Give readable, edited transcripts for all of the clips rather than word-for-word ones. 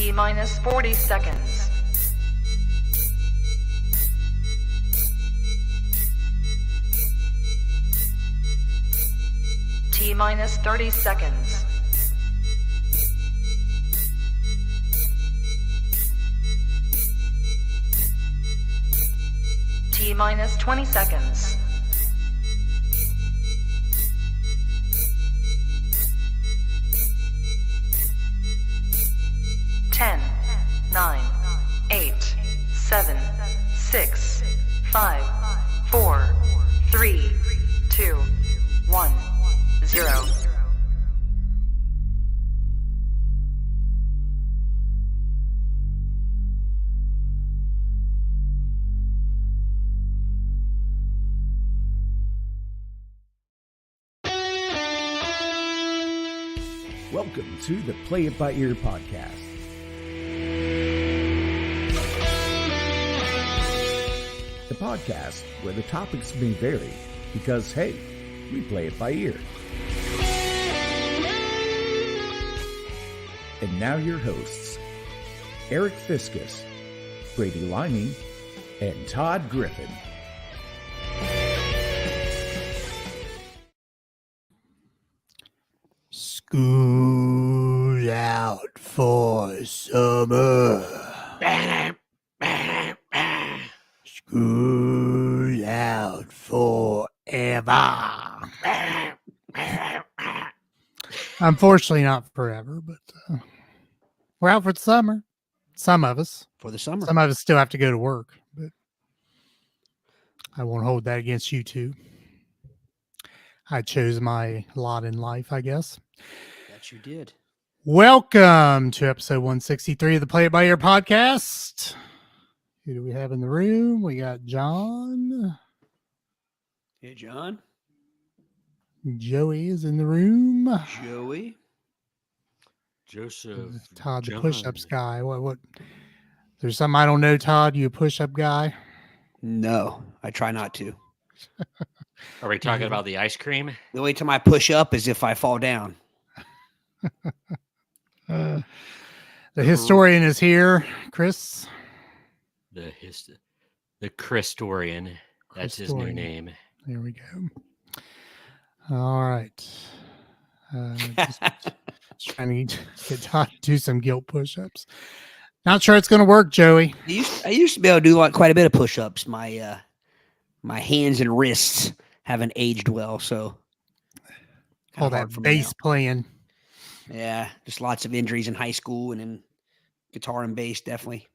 T minus 40 seconds. T minus 30 seconds. T minus 20 seconds. Ten, 9, 8, 7, 6, 5, 4, 3, 2, 1, 0. Welcome to the Play It By Ear podcast. The podcast where the topics may vary because, hey, we play it by ear. And now your hosts, Aric Fiscus, Brady Limey, and Todd Griffin. School out for summer. School out forever. Unfortunately, not forever, but we're out for the summer. Some of us. For the summer. Some of us still have to go to work, but I won't hold that against you two. I chose my lot in life, I guess. That you did. Welcome to episode 163 of the Play It By Ear podcast. Who do we have in the room? We got John. Hey, John. Joey is in the room. Joey. Joseph. Todd, the John. push-ups guy. What? There's something I don't know, Todd. You a push-up guy? No, I try not to. Are we talking about the ice cream? The only time I push up is if I fall down. The historian is here, Chris. The Christorian. That's his new Christorian. name. There we go. All right. Just trying to get Todd to do some guilt push-ups. Not sure it's going to work, Joey. I used to be able to do quite a bit of push-ups. My hands and wrists haven't aged well, so All that bass playing. Yeah, just lots of injuries in high school and in guitar and bass, definitely.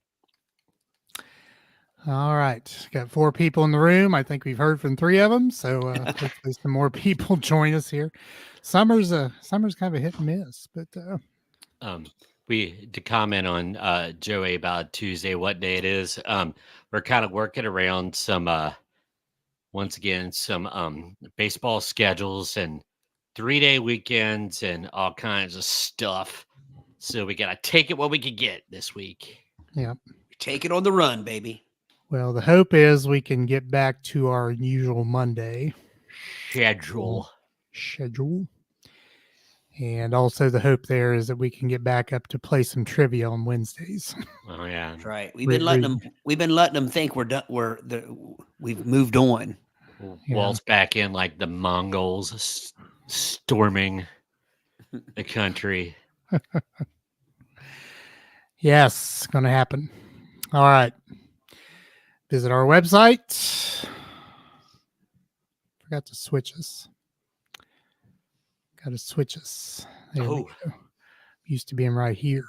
All right. Got 4 people in the room. I think we've heard from 3 of them. So hopefully some more people join us here. Summer's kind of a hit and miss, but To comment on Joey about Tuesday, what day it is. We're kind of working around some baseball schedules and 3-day weekends and all kinds of stuff. So we got to take it what we can get this week. yeah. Take it on the run, baby. Well, the hope is we can get back to our usual Monday Schedule. And also the hope there is that we can get back up to play some trivia on Wednesdays. Oh yeah. That's right. We've been letting them think we're done. We've moved on. Yeah. Walt's back in like the Mongols storming the country. Yes, it's going to happen. All right. Visit our website. Forgot to switch us. Got to switch us. There we go. Used to being right here.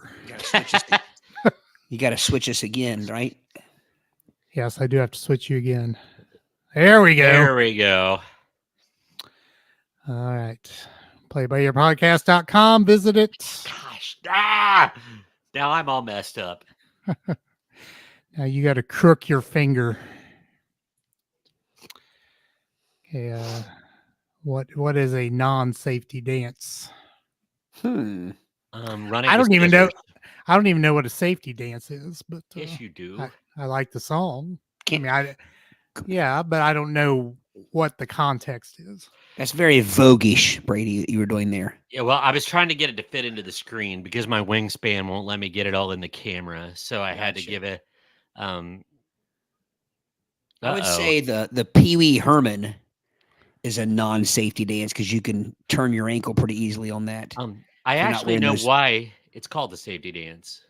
You got to switch us again, right? Yes, I do have to switch you again. There we go. There we go. All right. Playbyyourpodcast.com. Visit it. Gosh. Now I'm all messed up. Now you got to crook your finger. Okay. What is a non-safety dance? Running. I don't even know. I don't even know what a safety dance is, but Yes, you do. I like the song. But I don't know what the context is. That's very voguish, Brady, that you were doing there. Yeah, well, I was trying to get it to fit into the screen because my wingspan won't let me get it all in the camera, so I had to Gotcha. give it. Um, I would uh-oh. say the Pee Wee Herman is a non-safety dance because you can turn your ankle pretty easily on that. I if you're not actually wearing know those. why it's called the safety dance.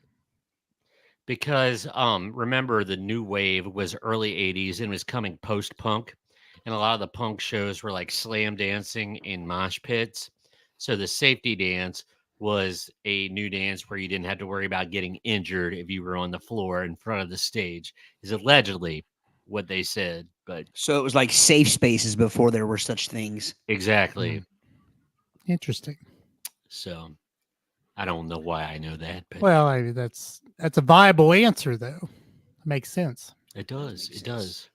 Because remember the new wave was early 80s and was coming post-punk, and a lot of the punk shows were like slam dancing in mosh pits. So the safety dance was a new dance where you didn't have to worry about getting injured if you were on the floor in front of the stage, is allegedly what they said. But So it was like safe spaces before there were such things. exactly. Interesting. So I don't know why I know that, but Well, that's a viable answer, though. Makes sense. it does. makes It sense. does.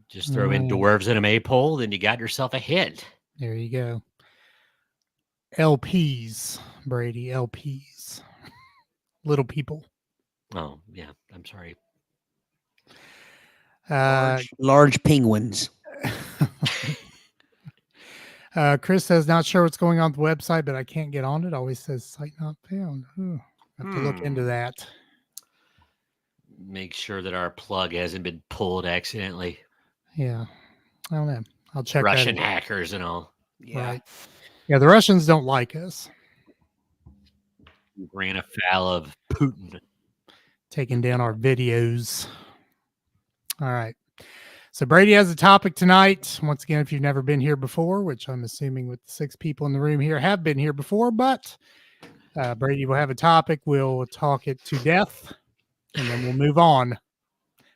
Just throw in dwarves and a maypole, then you got yourself a hit. There you go. LPs, Brady. LPs. Little people. Oh, yeah. I'm sorry. Large penguins. Chris says, not sure what's going on with the website, but I can't get on it. Always says site not found. Ooh, have to look into that. Make sure that our plug hasn't been pulled accidentally. Yeah. I don't know. I'll check Russian that. hackers and all. Yeah. Right. Yeah, the Russians don't like us. Ran afoul of Putin. Taking down our videos. All right. So Brady has a topic tonight. Once again, if you've never been here before, which I'm assuming with the 6 people in the room here have been here before, but Brady will have a topic. We'll talk it to death, and then we'll move on.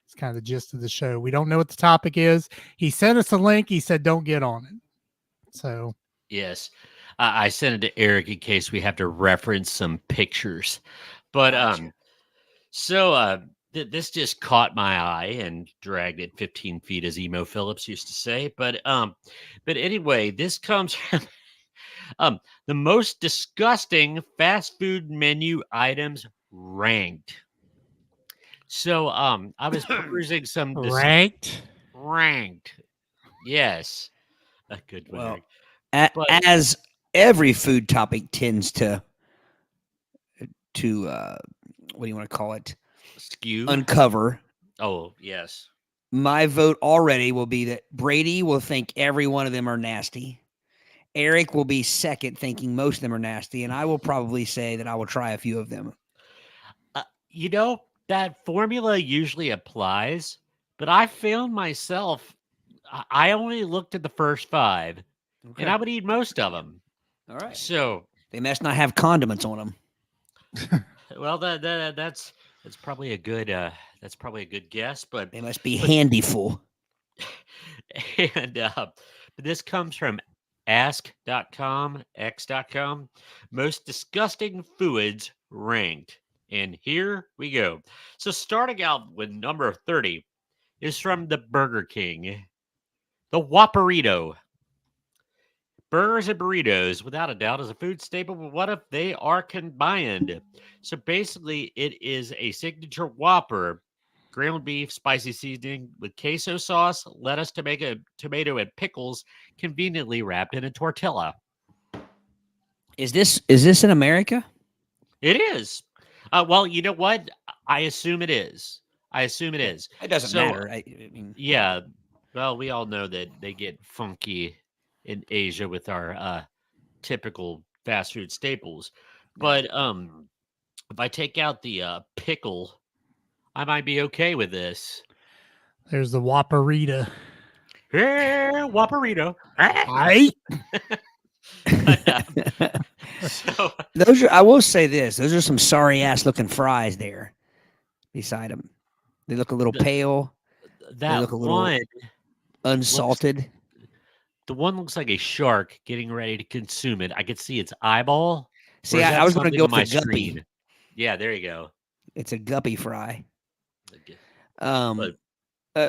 It's kind of the gist of the show. We don't know what the topic is. He sent us a link. He said, don't get on it. So Yes. I sent it to Aric in case we have to reference some pictures. But Gotcha. this just caught my eye and dragged it 15 feet, as Emo Phillips used to say. But anyway, this comes from the most disgusting fast food menu items ranked. So I was perusing some ranked. Yes. A good one. Well, Eric. But as every food topic tends to what do you want to call it? skew. Uncover. Oh, yes. My vote already will be that Brady will think every one of them are nasty. Aric will be second, thinking most of them are nasty, and I will probably say that I will try a few of them. You know, that formula usually applies, but I found myself, I only looked at the first 5, and I would eat most of them. All right. So They must not have condiments on them. well, that's probably a good guess, but They must be handyful. and but this comes from ask.com, x.com, most disgusting foods ranked. And here we go. So starting out with number 30 is from the Burger King, the Whopperito. Burgers and burritos, without a doubt, is a food staple, but what if they are combined? So basically, it is a signature Whopper, ground beef, spicy seasoning with queso sauce, lettuce, tomato, and pickles, conveniently wrapped in a tortilla. Is this in America? It is. Well, you know what? I assume it is. It doesn't matter. I mean, Yeah. Well, we all know that they get funky in Asia with our typical fast food staples. But if I take out the pickle, I might be okay with this. there's the Whopperita. Yeah, Whopperito. So those are. I will say this: those are some sorry ass looking fries there. Beside them, they look a little pale. They look that a little one unsalted. the one looks like a shark getting ready to consume it. I could see its eyeball. See, Or is that I was going to something go on with my the guppy. screen? Yeah, there you go. It's a guppy fry. Okay.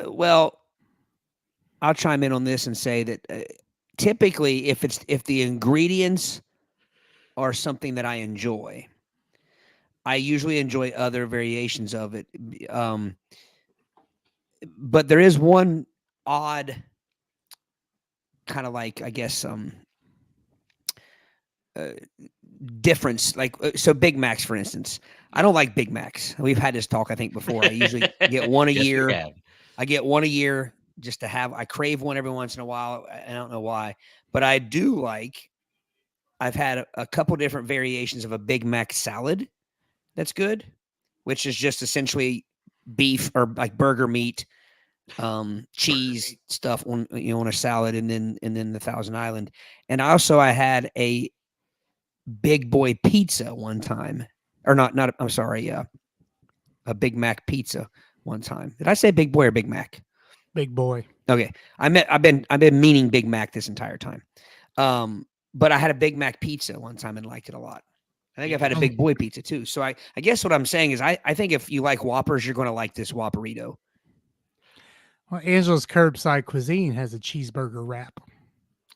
Well, I'll chime in on this and say that typically, if the ingredients are something that I enjoy, I usually enjoy other variations of it. But there is one odd kind of like, I guess, uh, difference. Like, so Big Macs, for instance, I don't like Big Macs. We've had this talk, I think, before. I usually get one a Yes, we year. have. I get one a year just to have. I crave one every once in a while. I don't know why, but I do like. I've had a couple different variations of a Big Mac salad. That's good, which is just essentially beef or like burger meat, cheese stuff on on a salad, and then the Thousand Island. And also, I had a Big Boy pizza one time, or not. I'm sorry, a Big Mac pizza one time. Did I say Big Boy or Big Mac? Big boy. Okay, I've been meaning Big Mac this entire time. But I had a Big Mac pizza one time and liked it a lot. I think I've had a Big Boy pizza too. So I guess what I'm saying is I think if you like Whoppers, you're going to like this Whopperito. Well, Angela's Curbside Cuisine has a cheeseburger wrap,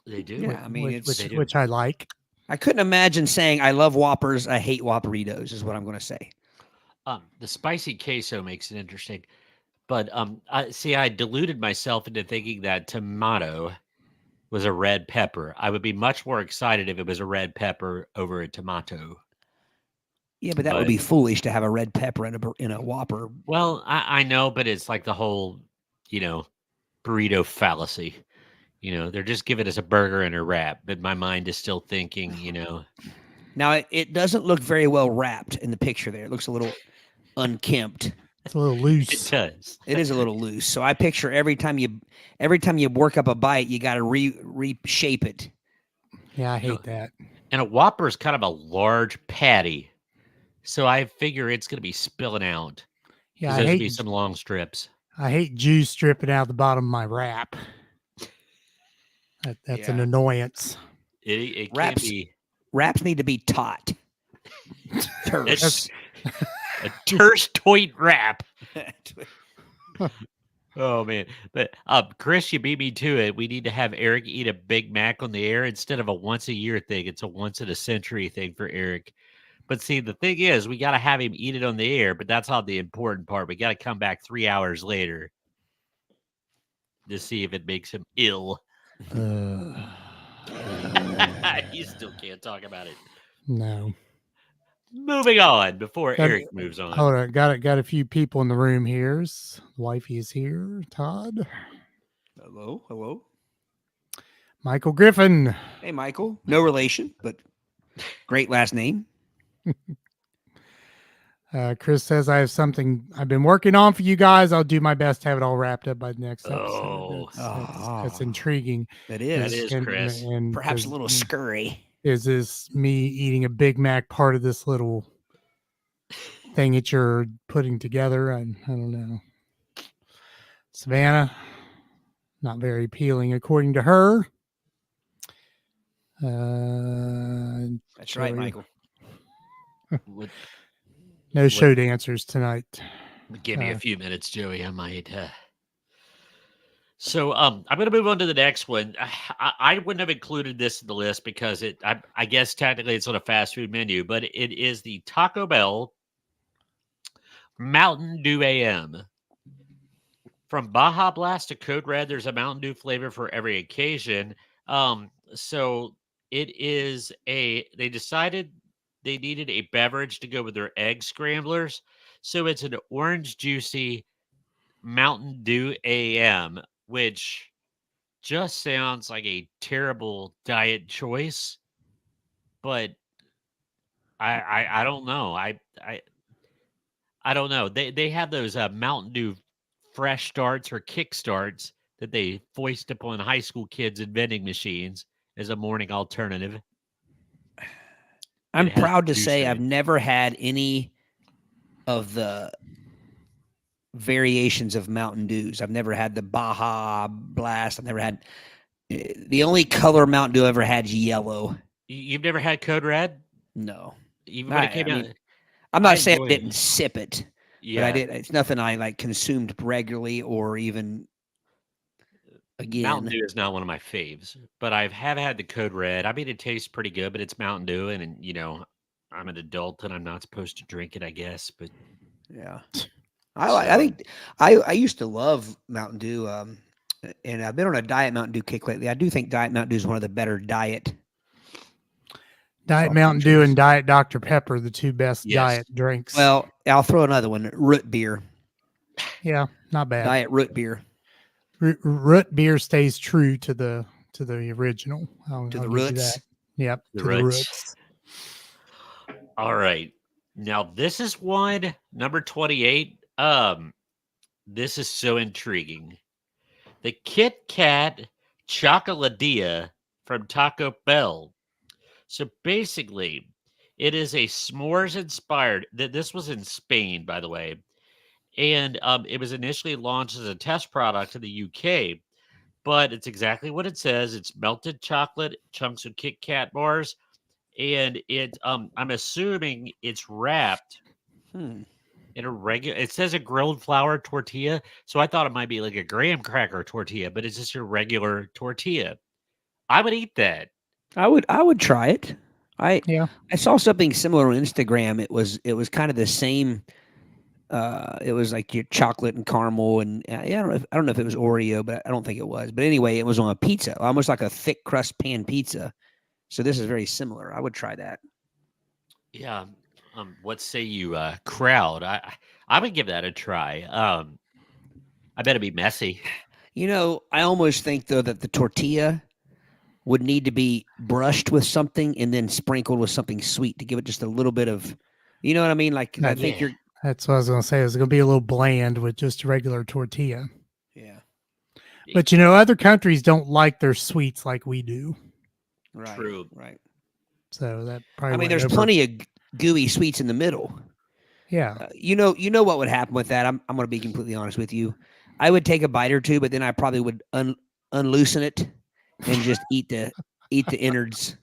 They do. Yeah, I mean, They do. which I like. I couldn't imagine saying I love Whoppers, I hate Whopperitos is what I'm going to say. The spicy queso makes it interesting, but I deluded myself into thinking that tomato was a red pepper. I would be much more excited if it was a red pepper over a tomato. Yeah, but that would But be foolish to have a red pepper in a Whopper. well, I know, but it's like the whole, you know, burrito fallacy. They're just giving us a burger and a wrap, but my mind is still thinking, Now it doesn't look very well wrapped in the picture there. It looks a little unkempt. It's a little it loose. does. It is a little loose. So I picture every time you work up a bite, you got to reshape it. Yeah, I hate that. And a Whopper is kind of a large patty, so I figure it's going to be spilling out. Yeah, There's I going to be hate some long strips. I hate juice dripping out the bottom of my wrap. That's an Yeah. It annoyance. can Wraps- be Wraps need to be taut. Terse. a terse toit wrap. Oh man, but Chris, you beat me to it. We need to have Aric eat a Big Mac on the air instead of a once a year thing. It's a once in a century thing for Aric. But see, the thing is, we got to have him eat it on the air. But that's not the important part. We got to come back 3 hours later to see if it makes him ill. You still can't talk about it. No. Moving on before Got- Aric moves on. Hold on, got a few people in the room here. Wifey is here. Todd, Hello. Michael Griffin. Hey, Michael. No relation, but great last name. Chris says I have something I've been working on for you guys. I'll do my best to have it all wrapped up by the next episode. That's intriguing. That That is. is, Chris. And Perhaps a little scurry. is this me eating a Big Mac part of this little thing that you're putting together? I don't know. Savannah, not very appealing according to her. That's right, Joey, Michael. Would- No show dancers tonight. Give me a few minutes, Joey. I might. So I'm going to move on to the next one. I wouldn't have included this in the list because I guess technically it's on a fast food menu, but it is the Taco Bell Mountain Dew AM. From Baja Blast to Code Red, there's a Mountain Dew flavor for every occasion. So it is they decided they needed a beverage to go with their egg scramblers. So it's an orange juicy Mountain Dew AM, which just sounds like a terrible diet choice. But I don't know. I don't know. They have those Mountain Dew fresh starts or kick starts that they foist upon high school kids in vending machines as a morning alternative. I'm It has proud to juice say in I've it. never had any of the variations of Mountain Dews. I've never had the Baja Blast. I've never had the only color Mountain Dew I ever had is yellow. You've never had Code Red? No. Even when it came out? I'm not I saying I enjoy it. didn't sip it, Yeah. but I did. It's nothing I like consumed regularly or even again. Mountain Dew is not one of my faves, but I have had the Code Red. I mean, it tastes pretty good, but it's Mountain Dew, and I'm an adult and I'm not supposed to drink it, I guess. But Yeah. I think I used to love Mountain Dew. And I've been on a Diet Mountain Dew kick lately. I do think Diet Mountain Dew is one of the better diet Diet soft Mountain drink Dew drinks. and Diet Dr. Pepper, the two best Yes. diet drinks. Well, I'll throw another one: root beer, Yeah, not bad. diet root beer. Root beer stays true to the original. I'll To the give you that. roots. Yep, The to the roots. roots. All right. Now this is one number 28. This is so intriguing. The Kit Kat Chocoladilla from Taco Bell. So basically, it is a s'mores inspired. This was in Spain, by the way, and it was initially launched as a test product in the UK. But it's exactly what it says. It's melted chocolate, chunks of Kit Kat bars, and I'm assuming it's wrapped Hmm. in a regular. It says a grilled flour tortilla, so I thought it might be like a graham cracker tortilla, but it's just your regular tortilla. I would eat that. I would try it. I Yeah. I saw something similar on Instagram. It was kind of the same. It was like your chocolate and caramel, and yeah, I don't know if it was Oreo, but I don't think it was. But anyway, it was on a pizza, almost like a thick crust pan pizza. So this is very similar. I would try that. Yeah. What say you, crowd? I would give that a try. I bet it'd be messy. I almost think though that the tortilla would need to be brushed with something and then sprinkled with something sweet to give it just a little bit of, you know what I mean? Like I think Yeah. That's what I was going to say. It's going to be a little bland with just a regular tortilla. yeah, But other countries don't like their sweets like we do. right, True. right. So that probably. I mean, went there's over. plenty of gooey sweets in the middle. Yeah. You know what would happen with that? I'm going to be completely honest with you. I would take a bite or two, but then I probably would unloosen it and just eat the innards.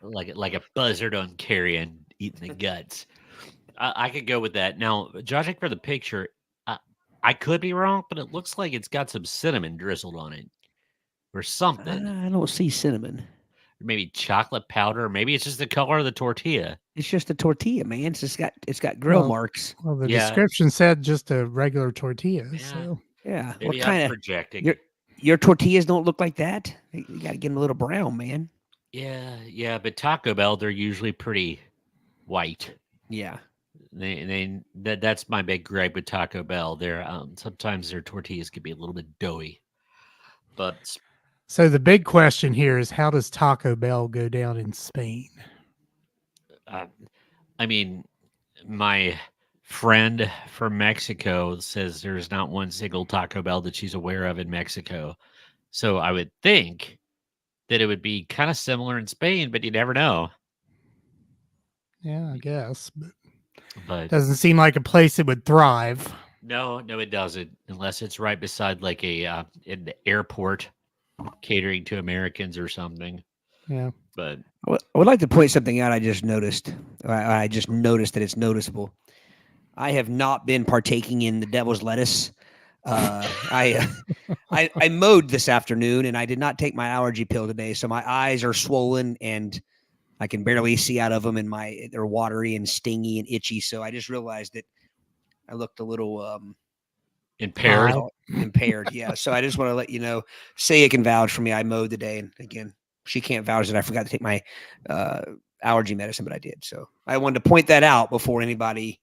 like a buzzard on carrion eating the guts. I could go with that. Now, judging for the picture, I could be wrong, but it looks like it's got some cinnamon drizzled on it or something. I don't see cinnamon. Maybe chocolate powder. Maybe it's just the color of the tortilla. It's just a tortilla, man. It's got grill Well, marks. Well, the Yeah. description said just a regular tortilla. Yeah. So Yeah. Maybe What I'm kind of projecting. your tortillas don't look like that? You got to get them a little brown, man. Yeah, but Taco Bell, they're usually pretty white. Yeah. That's my big gripe with Taco Bell. They're sometimes their tortillas can be a little bit doughy, but So the big question here is, how does Taco Bell go down in Spain? I mean, my friend from Mexico says there's not one single Taco Bell that she's aware of in Mexico. So I would think that it would be kind of similar in Spain, but you never know. Yeah, I guess. But Doesn't seem like a place that would thrive. no, it doesn't, unless it's right beside like an airport catering to Americans or something. Yeah. But I would like to point something out. I just noticed. I just noticed that it's noticeable. I have not been partaking in the devil's lettuce. I mowed this afternoon and I did not take my allergy pill today, so my eyes are swollen and I can barely see out of them, and they're watery and stingy and itchy. So I just realized that I looked a little impaired. impaired. Yeah. So I just want to let you know. Saya can vouch for me. I mowed today, and again, she can't vouch that I forgot to take my allergy medicine, but I did. So I wanted to point that out before anybody.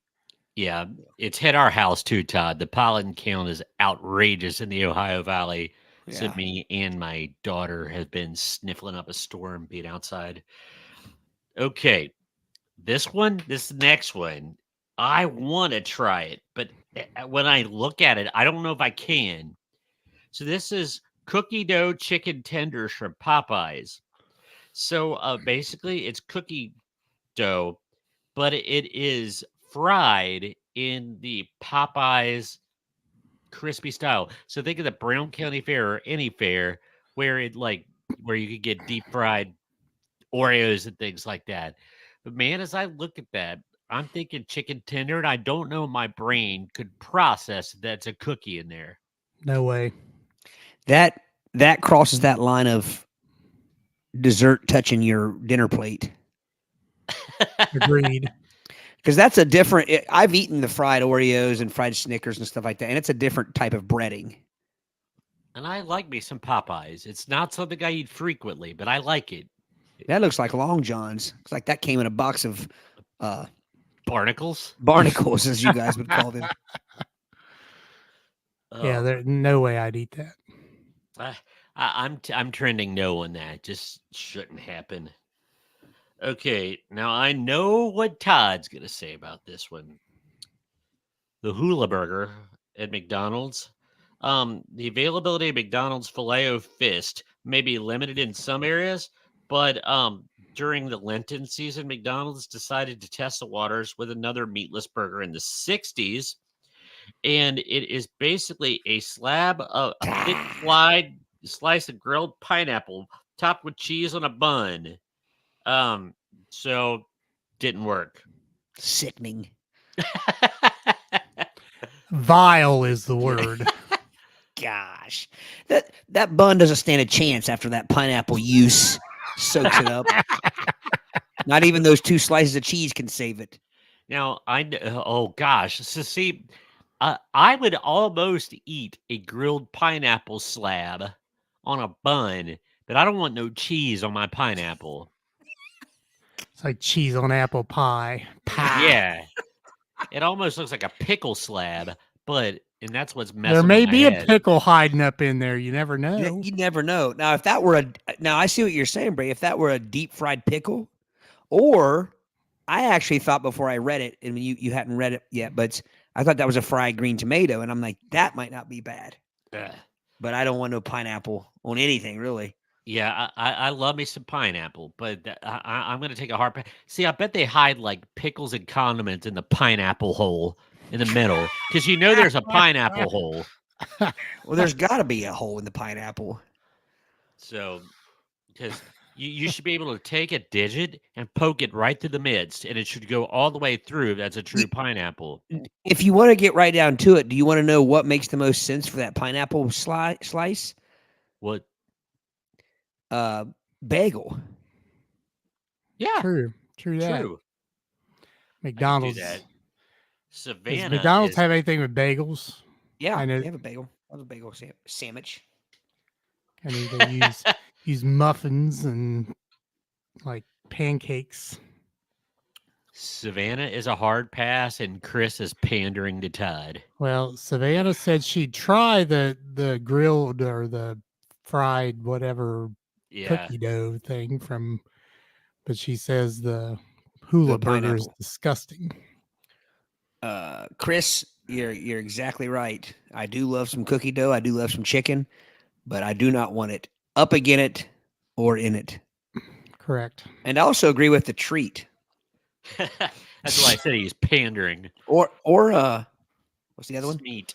Yeah, it's hit our house too, Todd. The pollen count is outrageous in the Ohio Valley. So Yeah. me and my daughter have been sniffling up a storm being outside. Okay, this next one, I want to try it, but when I look at it, I don't know if I can. So this is cookie dough chicken tenders from Popeyes. So basically, it's cookie dough, but it is fried in the Popeyes crispy style. So think of the Brown County Fair or any fair where where you could get deep fried Oreos and things like that. But man, as I look at that, I'm thinking chicken tender, and I don't know my brain could process that's a cookie in there. No way. That crosses that line of dessert touching your dinner plate. Agreed. Because that's a different. I've eaten the fried Oreos and fried Snickers and stuff like that, and it's a different type of breading. And I like me some Popeyes. It's not something I eat frequently, but I like it. That looks like Long Johns. It's like that came in a box of Barnacles? barnacles, as you guys would call them. Yeah, Oh, there's no way I'd eat that. I'm trending no on that. Just shouldn't happen. Okay, now I know what Todd's gonna say about this one. The Hula Burger at McDonald's. The availability of McDonald's Filet-O-Fist may be limited in some areas, but during the Lenten season, McDonald's decided to test the waters with another meatless burger in the 60s. And it is basically a slab of a thick fried slice of grilled pineapple topped with cheese on a bun. So didn't work. Sickening. Vile is the word. Gosh, that bun doesn't stand a chance after that pineapple use soaks it up. Not even those 2 slices of cheese can save it. Now oh gosh, so see, I would almost eat a grilled pineapple slab on a bun, but I don't want no cheese on my pineapple. It's like cheese on apple pie. Yeah, it almost looks like a pickle slab, and that's what's messing. There may with my be head. a pickle hiding up in there. You never know. You never know. Now, if that were now I see what you're saying, Brady. If that were a deep fried pickle, or I actually thought before I read it, and you hadn't read it yet, but I thought that was a fried green tomato, and I'm like, that might not be bad. Ugh. But I don't want no pineapple on anything, really. Yeah, I love me some pineapple, but I'm going to take a hard pass. See, I bet they hide like pickles and condiments in the pineapple hole in the middle because there's a pineapple hole. Well, there's got to be a hole in the pineapple. So, because you should be able to take a digit and poke it right through the midst, and it should go all the way through if that's a true pineapple. If you want to get right down to it, do you want to know what makes the most sense for that pineapple slice? What? Bagel. Yeah, True that. true. McDonald's. I can do that. Does Savannah. McDonald's have anything with bagels? Yeah, I know. they have a bagel. I have a bagel sandwich. I mean, they use muffins and like pancakes. Savannah is a hard pass, and Chris is pandering to Todd. Well, Savannah said she'd try the grilled or the fried whatever Yeah, cookie dough thing but she says the hula burger is pineapple. disgusting. Chris, you're exactly right. I do love some cookie dough. I do love some chicken, but I do not want it up against it or in it. Correct. And I also agree with the treat. that's why I said he's pandering. Or what's the other one? Meat.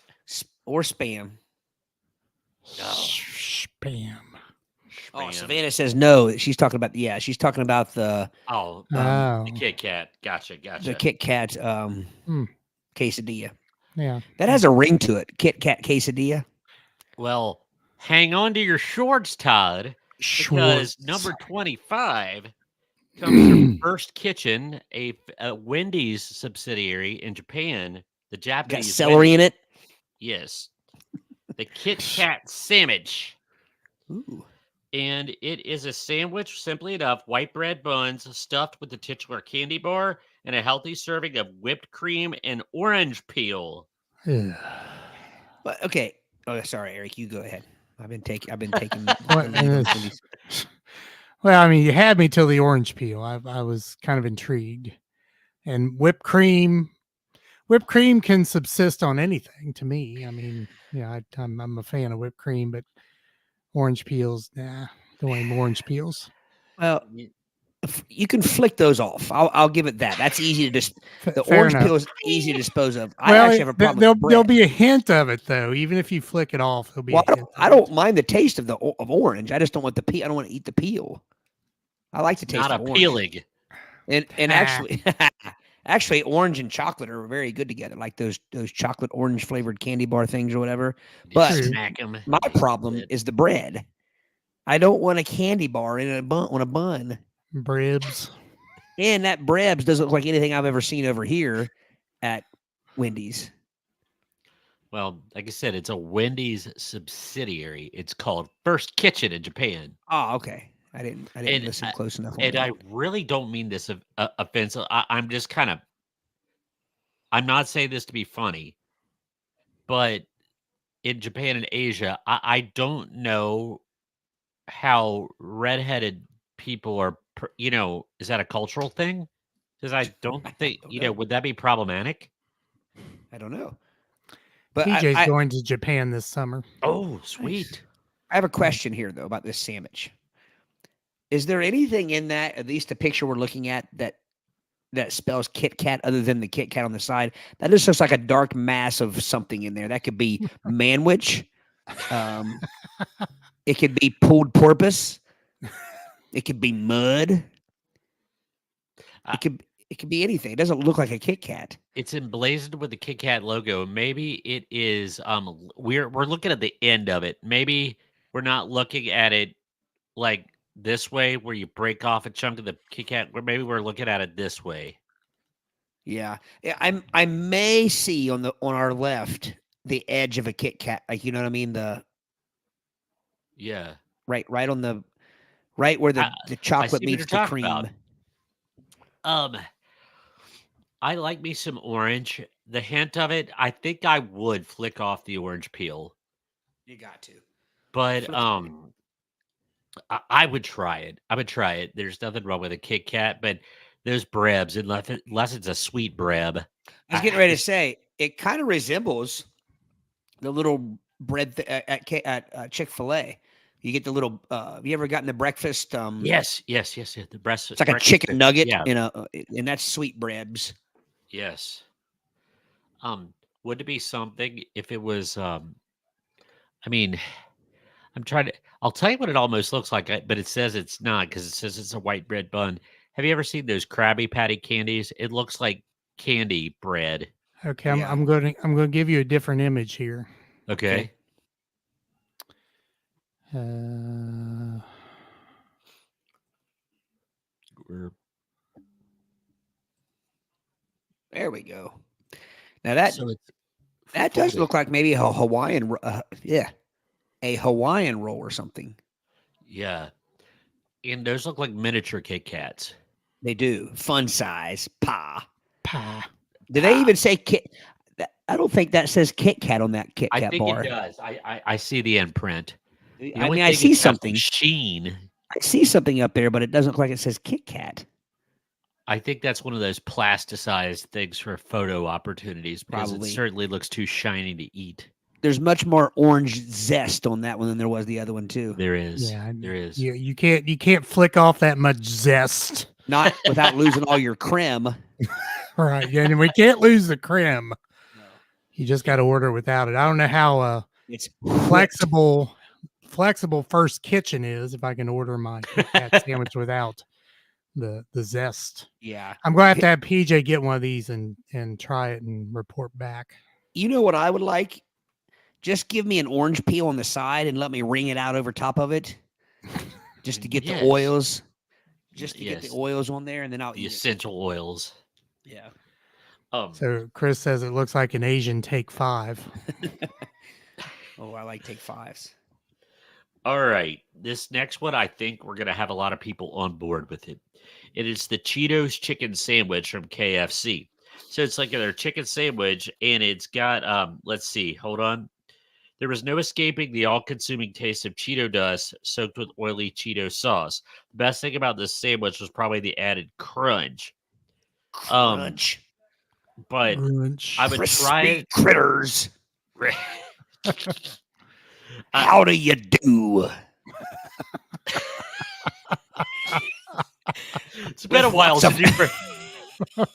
Or spam. Spam. Oh, Savannah says no. She's talking about she's talking about the the Kit Kat. Gotcha. the Kit Kat quesadilla. Yeah. That has a ring to it. Kit Kat quesadilla. Well, hang on to your shorts, Todd, because number 25 comes from First Kitchen, a Wendy's subsidiary in Japan. The Japanese Got celery in it. Yes, the Kit Kat sandwich. Ooh. And it is a sandwich, simply enough, white bread buns stuffed with the titular candy bar and a healthy serving of whipped cream and orange peel. But okay. Oh, sorry, Aric. You go ahead. I've been taking. Well, I mean, you had me till the orange peel. I was kind of intrigued. And whipped cream can subsist on anything to me. I mean, yeah, I'm a fan of whipped cream, but orange peels, nah, don't want any more orange peels. Well, you can flick those off. I'll give it that. That's easy to just. The Fair orange enough. peel is easy to dispose of. I actually have a problem. There'll be a hint of it though, even if you flick it off. There'll be a hint. I don't mind the taste of orange. I just don't want the peel. I don't want to eat the peel. I like the taste Not of orange. appealing. And actually, orange and chocolate are very good together, like those chocolate orange flavored candy bar things or whatever. But Smack 'em. my problem is the bread. I don't want a candy bar in a bun on a bun. Bribs. And that Brebs doesn't look like anything I've ever seen over here at Wendy's. Well, like I said, it's a Wendy's subsidiary. It's called First Kitchen in Japan. Oh, okay. I didn't And listen close enough on and that. I really don't mean this offensive. I'm just kind of. I'm not saying this to be funny, but in Japan and Asia, I don't know how redheaded people are. Is that a cultural thing? Because I don't I think don't know. would that be problematic? I don't know. But PJ's going to Japan this summer. Oh, sweet. I have a question here though about this sandwich. Is there anything in that, at least the picture we're looking at, that spells Kit Kat other than the Kit Kat on the side? That just looks like a dark mass of something in there. That could be manwich. It could be pulled porpoise. It could be mud. It could be anything. It doesn't look like a Kit Kat. It's emblazoned with the Kit Kat logo. Maybe it is. We're looking at the end of it. Maybe we're not looking at it like this way, where you break off a chunk of the Kit Kat. Or maybe we're looking at it this way. Yeah, I may see on our left the edge of a Kit Kat, like, you know what I mean, Yeah. right on the right where the I chocolate see what meets you're the talking cream. about. I like me some orange. The hint of it, I think I would flick off the orange peel, You got to. but Flip it. I would try it. I would try it. There's nothing wrong with a Kit Kat, but those Brebs, unless it's a sweet Breb. I was getting ready to say it kind of resembles the little bread at Chick-fil-A. You get the little. Have you ever gotten the breakfast? Yes. The breast. It's like a breakfast chicken nugget, Yeah. and that's sweet Brebs. Yes. Would it be something if it was? I mean, I'm trying to. I'll tell you what it almost looks like, but it says it's not because it says it's a white bread bun. Have you ever seen those Krabby Patty candies? It looks like candy bread. Okay, Yeah. I'm going to give you a different image here. Okay. We're- There we go. Now that so it's that does folded. look like maybe a Hawaiian, a Hawaiian roll or something. Yeah, and those look like miniature Kit Kats. They do fun size pa. Pie. Do they even say Kit? I don't think that says Kit Kat on that Kit I Kat think bar. it does. I see the imprint. The I only mean, I thing see it's got some something. sheen. I see something up there, but it doesn't look like it says Kit Kat. I think that's one of those plasticized things for photo opportunities because Probably. it certainly looks too shiny to eat. There's much more orange zest on that one than there was the other one too. There is. Yeah, There is. You can't flick off that much zest. Not without losing all your creme. Right. Yeah, and we can't lose the creme. No. You just got to order without it. I don't know how It's flexible First Kitchen is if I can order my Kit Kat sandwich without the zest. Yeah. I'm going to have PJ get one of these and try it and report back. You know what I would like? Just give me an orange peel on the side and let me wring it out over top of it, just to get Yes. the oils. Just to get the Yes. oils on there, and then I'll The eat it. essential oils. Yeah. So Chris says it looks like an Asian Take 5. Oh, I like Take 5s. All right. This next one, I think we're going to have a lot of people on board with it. It is the Cheetos chicken sandwich from KFC. So it's like their chicken sandwich, and it's got, let's see, hold on. There was no escaping the all-consuming taste of Cheeto dust soaked with oily Cheeto sauce. The best thing about this sandwich was probably the added crunch. Crunch. But Crunch. I would try Crispy it. critters. How do you do? It's been a while lots of- since you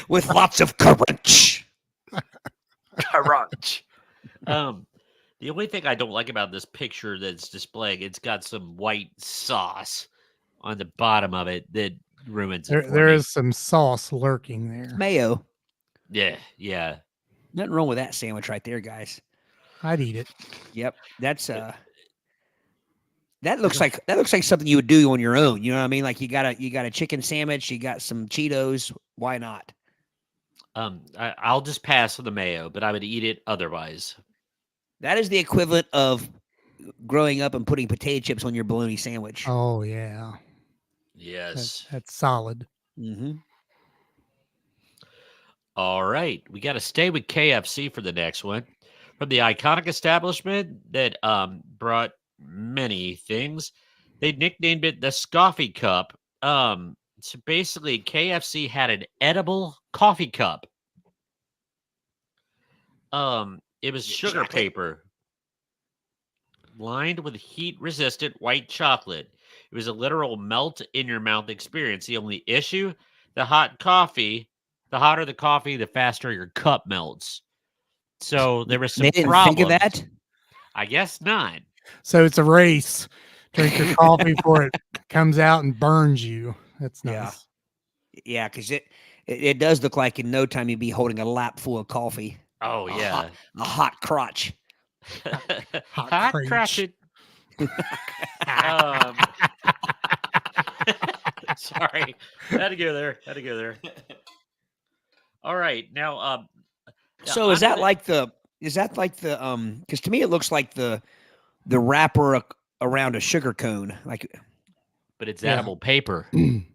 With lots of crunch. crunch. The only thing I don't like about this picture that's displaying, it's got some white sauce on the bottom of it that ruins it. There is some sauce lurking there. Mayo. Yeah. Nothing wrong with that sandwich right there, guys. I'd eat it. Yep. That's That looks like something you would do on your own. You know what I mean? Like you got a chicken sandwich, you got some Cheetos. Why not? I'll just pass on the mayo, but I would eat it otherwise. That is the equivalent of growing up and putting potato chips on your bologna sandwich. Oh yeah, Yes. that's solid. Mm-hmm. All right, we got to stay with KFC for the next one. From the iconic establishment that brought many things, they nicknamed it the Scoffy Cup. So basically, KFC had an edible coffee cup. It was sugar Chocolate. paper lined with heat-resistant white chocolate. It was a literal melt in your mouth experience. The only issue, the hotter the coffee, the faster your cup melts. So there was some They didn't problems. think of that. I guess not. So it's a race. Drink your coffee before it comes out and burns you. That's Yeah. nice. Yeah, because it does look like in no time you'd be holding a lap full of coffee. Oh yeah. A hot crotch. Hot crunch. crotchet. Um, sorry. Had to go there. All right. Now So is that like the because to me it looks like the wrapper around a sugar cone. Like but it's Yeah. edible paper.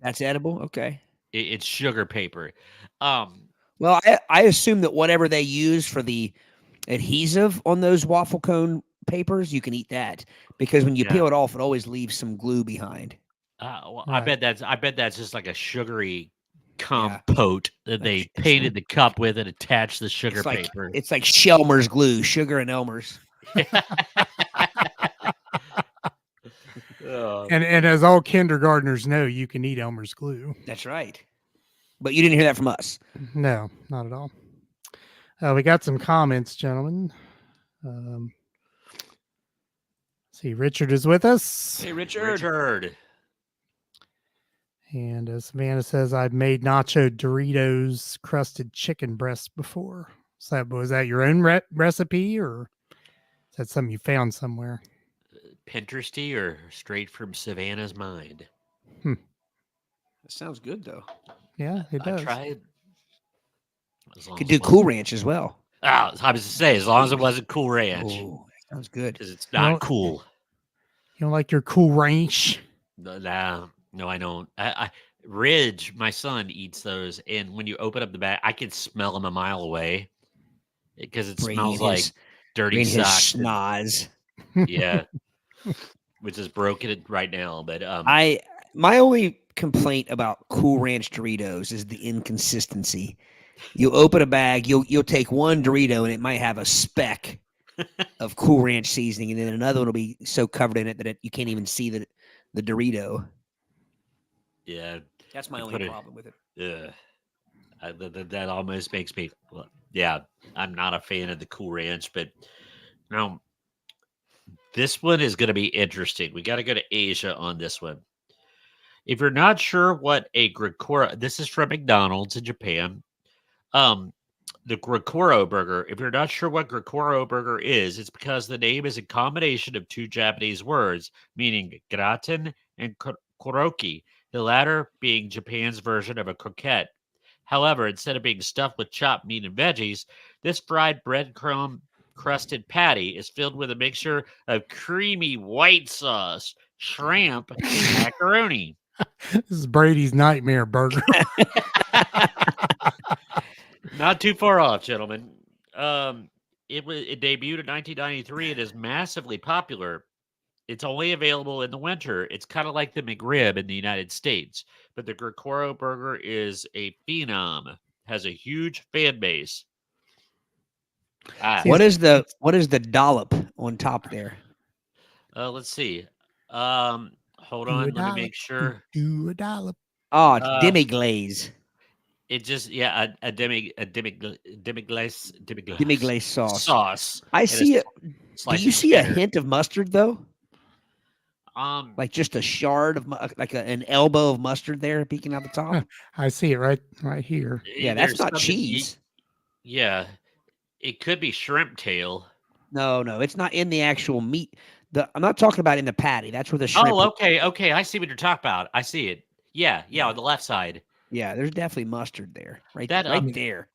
that's edible? Okay. It's sugar paper. Well, I assume that whatever they use for the adhesive on those waffle cone papers, you can eat that because when you Yeah. peel it off, it always leaves some glue behind. Well, Right. I bet that's just like a sugary compote that they It's- painted the cup with and attached the sugar paper. It's like Shelmer's glue, sugar and Elmer's. And as all kindergartners know, you can eat Elmer's glue. That's right. But you didn't hear that from us. No, not at all. We got some comments, gentlemen. See, Richard is with us. Hey, Richard. And Savannah says, I've made nacho Doritos crusted chicken breast before. So was that your own recipe or is that something you found somewhere? Pinteresty or straight from Savannah's mind? That sounds good though. Yeah, it does. I tried. Could do Cool Ranch as well. I was to say, as long as it wasn't Cool Ranch, Oh, that sounds good. because it's not Well, cool. You don't like your Cool Ranch? No, I don't. Ridge, my son eats those, and when you open up the bag, I can smell them a mile away because it Brady smells and like his- dirty In his socks. and- schnoz. yeah, which is broken right now. But My only complaint about Cool Ranch Doritos is the inconsistency. You open a bag, you'll take one Dorito and it might have a speck of Cool Ranch seasoning, and then another one will be so covered in it that you can't even see the Dorito. yeah, That's my You only put it- problem with it. that almost makes me. Well, yeah, I'm not a fan of the Cool Ranch, but now this one is going to be interesting. We got to go to Asia on this one. If you're not sure what a Grikoro, this is from McDonald's in Japan. The Grikoro burger. If you're not sure what Grikoro burger is, it's because the name is a combination of two Japanese words, meaning gratin and koroki, the latter being Japan's version of a croquette. However, instead of being stuffed with chopped meat and veggies, this fried breadcrumb crusted patty is filled with a mixture of creamy white sauce, shrimp, and macaroni. This is Brady's nightmare burger. Not too far off, gentlemen. It debuted in 1993. It is massively popular. It's only available in the winter. It's kind of like the McRib in the United States, but the Grikoro burger is a phenom. Has a huge fan base. What is the dollop on top there? Let's see. Hold Do a on. Let me dollop. make sure. Do a dollop. Oh, it's Uh, demi-glaze. It just a demi-glace Demi-glaze sauce. sauce. I and see a it. Do slice you of see a cheddar. hint of mustard though? Like, Like just a shard of an elbow of mustard there peeking out the top? I see it right here. Yeah, that's there's not something cheese. Yeah, it could be shrimp tail. No, it's not in the actual meat. I'm not talking about in the patty. That's where the shrimp. Oh, okay. I see what you're talking about. I see it. Yeah, on the left side. Yeah, there's definitely mustard there. Right That there.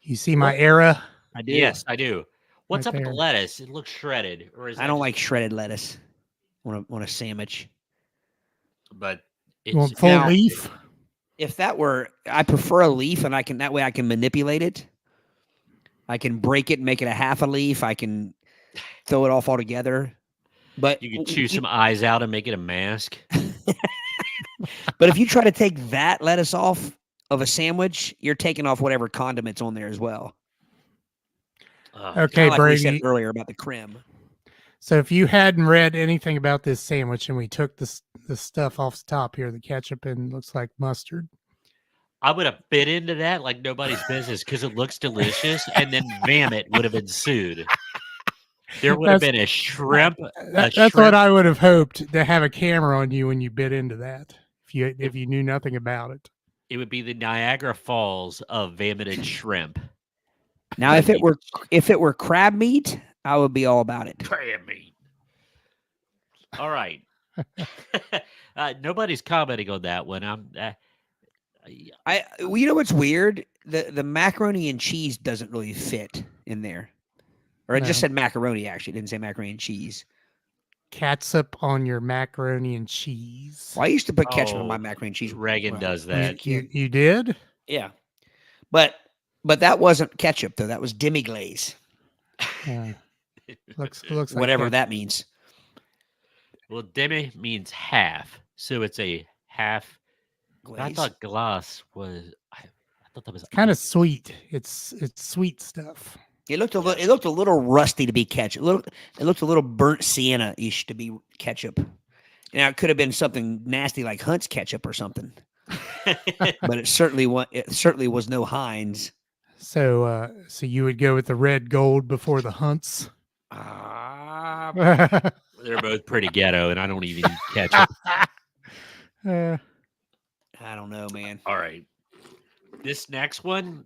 You see my What? era? I do. Yes, I do. What's Right up with the there. lettuce? It looks shredded, or is I that don't just- like shredded lettuce on a sandwich. But You it's want full Now- leaf? If that were, I prefer a leaf, and that way I can manipulate it. I can break it and make it a half a leaf. I can throw it off altogether. But you could chew some eyes out and make it a mask. But if you try to take that lettuce off of a sandwich, you're taking off whatever condiments on there as well. Okay, Kinda like we said Brady. earlier about the creme. So if you hadn't read anything about this sandwich and we took the stuff off the top here, the ketchup and looks like mustard. I would have bit into that like nobody's business because it looks delicious, and then vomit would have ensued. There would have That's- been a shrimp. That's shrimp. what I would have hoped, to have a camera on you when you bit into that. If you knew nothing about it. It would be the Niagara Falls of vomited shrimp. Now, if it were crab meat, I would be all about it. Crab meat. All right. Nobody's commenting on that one. Well, you know what's weird? The macaroni and cheese doesn't really fit in there. Or it just No. said macaroni, actually. It didn't say macaroni and cheese. Catsup on your macaroni and cheese. Well, I used to put ketchup on my Oh, macaroni and cheese. Reagan Well, does when I was a that. kid. You did? Yeah. But that wasn't ketchup, though. That was demi-glaze. Looks like Whatever ketchup. that means. Well, demi means half, so it's a half. Glaze. I thought glass was. I thought that was Kind of sweet. It's sweet stuff. It looked a little rusty to be ketchup. It looked a little burnt sienna-ish to be ketchup. Now it could have been something nasty like Hunt's ketchup or something, but it certainly was no Heinz. So you would go with the red gold before the Hunts. They're both pretty ghetto, and I don't even eat ketchup. Uh, I don't know, man. All right, this next one.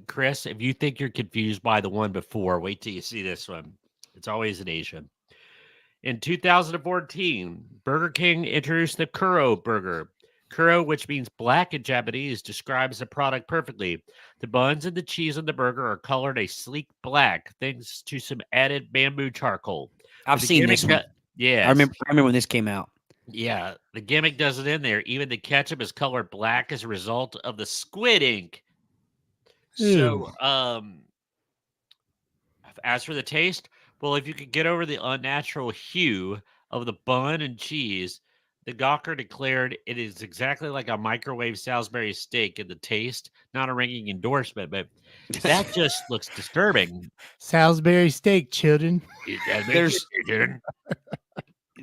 Chris, if you think you're confused by the one before, wait till you see this one. It's always an Asian. In 2014, Burger King introduced the Kuro burger. Kuro, which means black in Japanese, describes the product perfectly. The buns and the cheese on the burger are colored a sleek black, thanks to some added bamboo charcoal. I've The seen gimmick this one. Yeah, I remember when this came out. Yeah, the gimmick does it in there. Even the ketchup is colored black as a result of the squid ink. So, as for the taste, well, if you could get over the unnatural hue of the bun and cheese, the Gawker declared it is exactly like a microwave Salisbury steak in the taste. Not a ringing endorsement, but that just looks disturbing. Salisbury steak, children.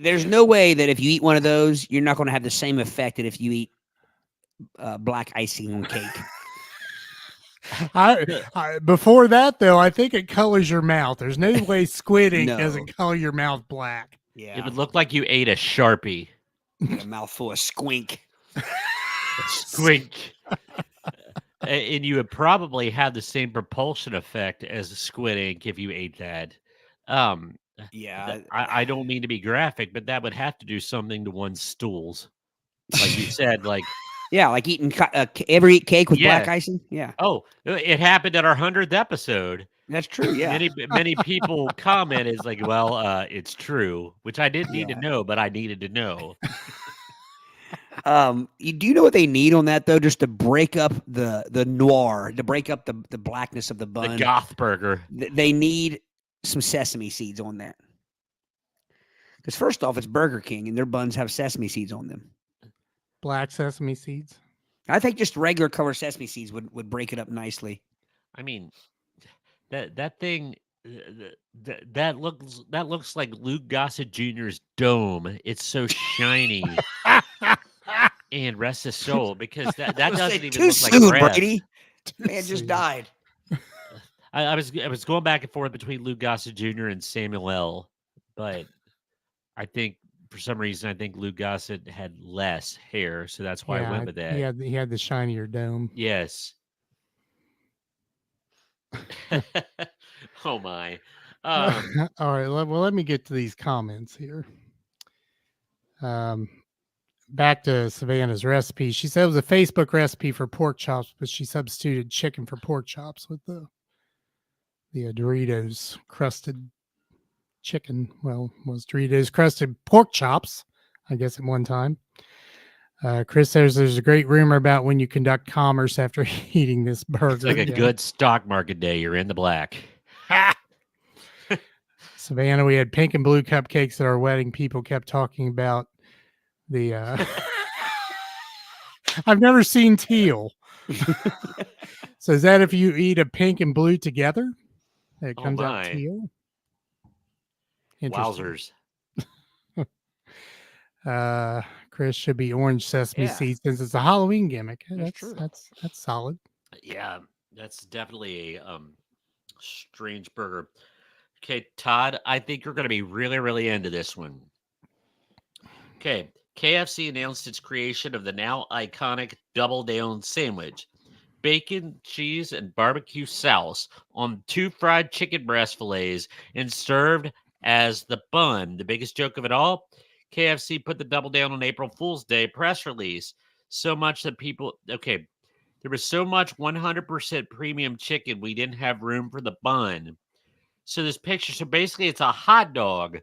There's no way that if you eat one of those, you're not going to have the same effect that if you eat black icing on cake. Before that, though, I think it colors your mouth. There's no way squid ink No. doesn't color your mouth black. Yeah, It would look like you ate a Sharpie. a mouthful of squink. Squink. And you would probably have the same propulsion effect as the squid ink if you ate that. Yeah, I don't mean to be graphic, but that would have to do something to one's stools. Like you said, like, yeah, like eating ever eat cake with Yeah. black icing? Yeah, oh, it happened at our 100th episode. that's true. Yeah, Many people comment is like, well, it's true, which I didn't need to Yeah. know, but I needed to know. do you know what they need on that though? Just to break up the noir, to break up the blackness of the bun. The goth burger. They need some sesame seeds on that. Because first off, it's Burger King, and their buns have sesame seeds on them. Black sesame seeds. I think just regular color sesame seeds would break it up nicely. I mean, that thing that looks like Luke Gossett Jr.'s dome. It's so shiny. And rest his soul, because that doesn't even Too look like soon, bread. Brady. Man just died. I was going back and forth between Luke Gossett Jr. and Samuel L. But I think for some reason Luke Gossett had less hair, so that's why I went with that. He had the shinier dome. Yes. Oh my. Um, All right. Well, let me get to these comments here. Back to Savannah's recipe. She said it was a Facebook recipe for pork chops, but she substituted chicken for pork chops with the Doritos crusted chicken. Well, was Doritos crusted pork chops, I guess, at one time. Chris says there's a great rumor about when you conduct commerce after eating this burger. it's like a good stock market day. You're in the black. Savannah, we had pink and blue cupcakes at our wedding. People kept talking about the. I've never seen teal. So is that if you eat a pink and blue together, it comes out my. teal? Interesting. Wowzers. Chris should be orange sesame Yeah. seeds since it's a Halloween gimmick. That's true. That's solid. Yeah, that's definitely a strange burger. Okay, Todd, I think you're going to be really, really into this one. Okay, KFC announced its creation of the now iconic Double Down sandwich. Bacon, cheese, and barbecue sauce on 2 fried chicken breast fillets and served as the bun. The biggest joke of it all, KFC put the Double Down on April Fool's Day press release. So much that people, okay, there was so much 100% premium chicken, we didn't have room for the bun. So this picture, so basically it's a hot dog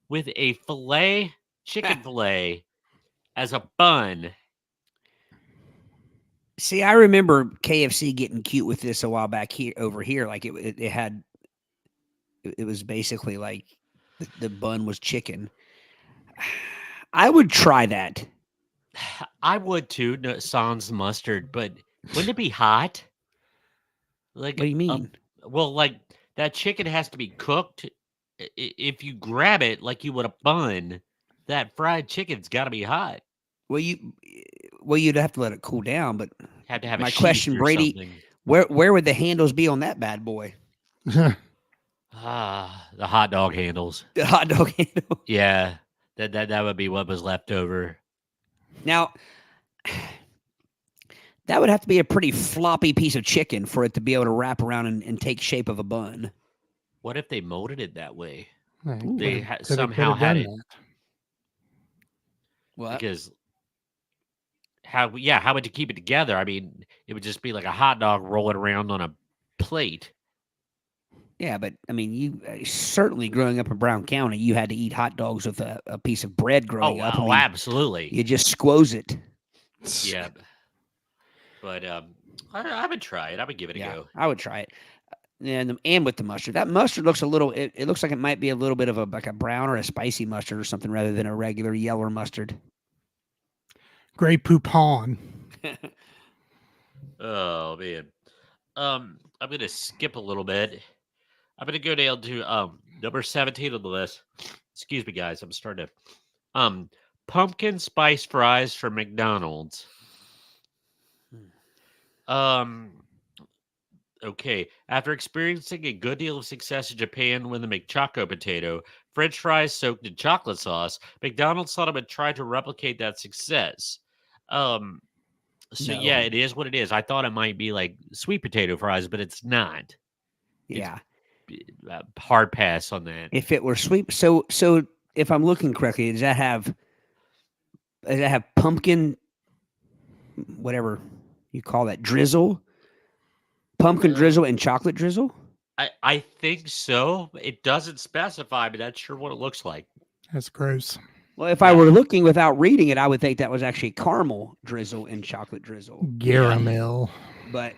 with a filet, chicken filet as a bun. See, I remember KFC getting cute with this a while back here over here. Like it was basically like the bun was chicken. I would try that. I would too, no, sans mustard, but wouldn't it be hot? Like, What do you mean? well, like that chicken has to be cooked. If you grab it like you would a bun, that fried chicken's got to be hot. Well, you'd have to let it cool down. But Have to have my a sheath question, or Brady, something. where would the handles be on that bad boy? The hot dog handles. The hot dog handle. Yeah, that would be what was left over. Now, that would have to be a pretty floppy piece of chicken for it to be able to wrap around and take shape of a bun. What if they molded it that way? Ooh, They coulda- somehow coulda had done it that. What? because how would you keep it together? I mean, it would just be like a hot dog rolling around on a plate. Yeah, but I mean, you certainly growing up in Brown County, you had to eat hot dogs with a piece of bread growing up. I mean, Absolutely. you just squoze it. Yeah. But I would try it. I would give it a Yeah, go. I would try it. And with the mustard, that mustard looks a little. It looks like it might be a little bit of like a brown or a spicy mustard or something rather than a regular yellow mustard. Grey Poupon. Oh man. I'm gonna skip a little bit. I'm gonna go down to number 17 on the list. Excuse me, guys. I'm starting to pumpkin spice fries from McDonald's. Okay. After experiencing a good deal of success in Japan with the McChoco potato, French fries soaked in chocolate sauce, McDonald's thought it would try to replicate that success. So No. yeah, it is what it is. I thought it might be like sweet potato fries, but it's not. Yeah, Hard pass on that. if it were sweet. So if I'm looking correctly, does that have pumpkin, whatever you call that, drizzle, pumpkin drizzle and chocolate drizzle? I think so. It doesn't specify, but that's sure what it looks like. That's gross. Well, if I were looking without reading it, I would think that was actually caramel drizzle and chocolate drizzle. Caramel. But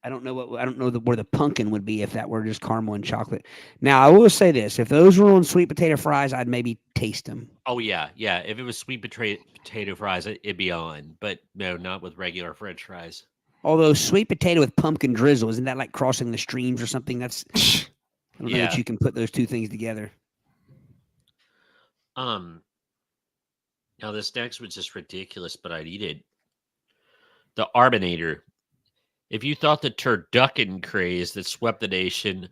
I don't know where the pumpkin would be if that were just caramel and chocolate. Now, I will say this: if those were on sweet potato fries, I'd maybe taste them. Oh yeah. If it was sweet potato fries, it'd be on. But no, not with regular French fries. Although sweet potato with pumpkin drizzle, isn't that like crossing the streams or something? I don't know that you can put those two things together. Now this next one's just ridiculous, but I'd eat it. The Arbinator. If you thought the turducken craze that swept the nation,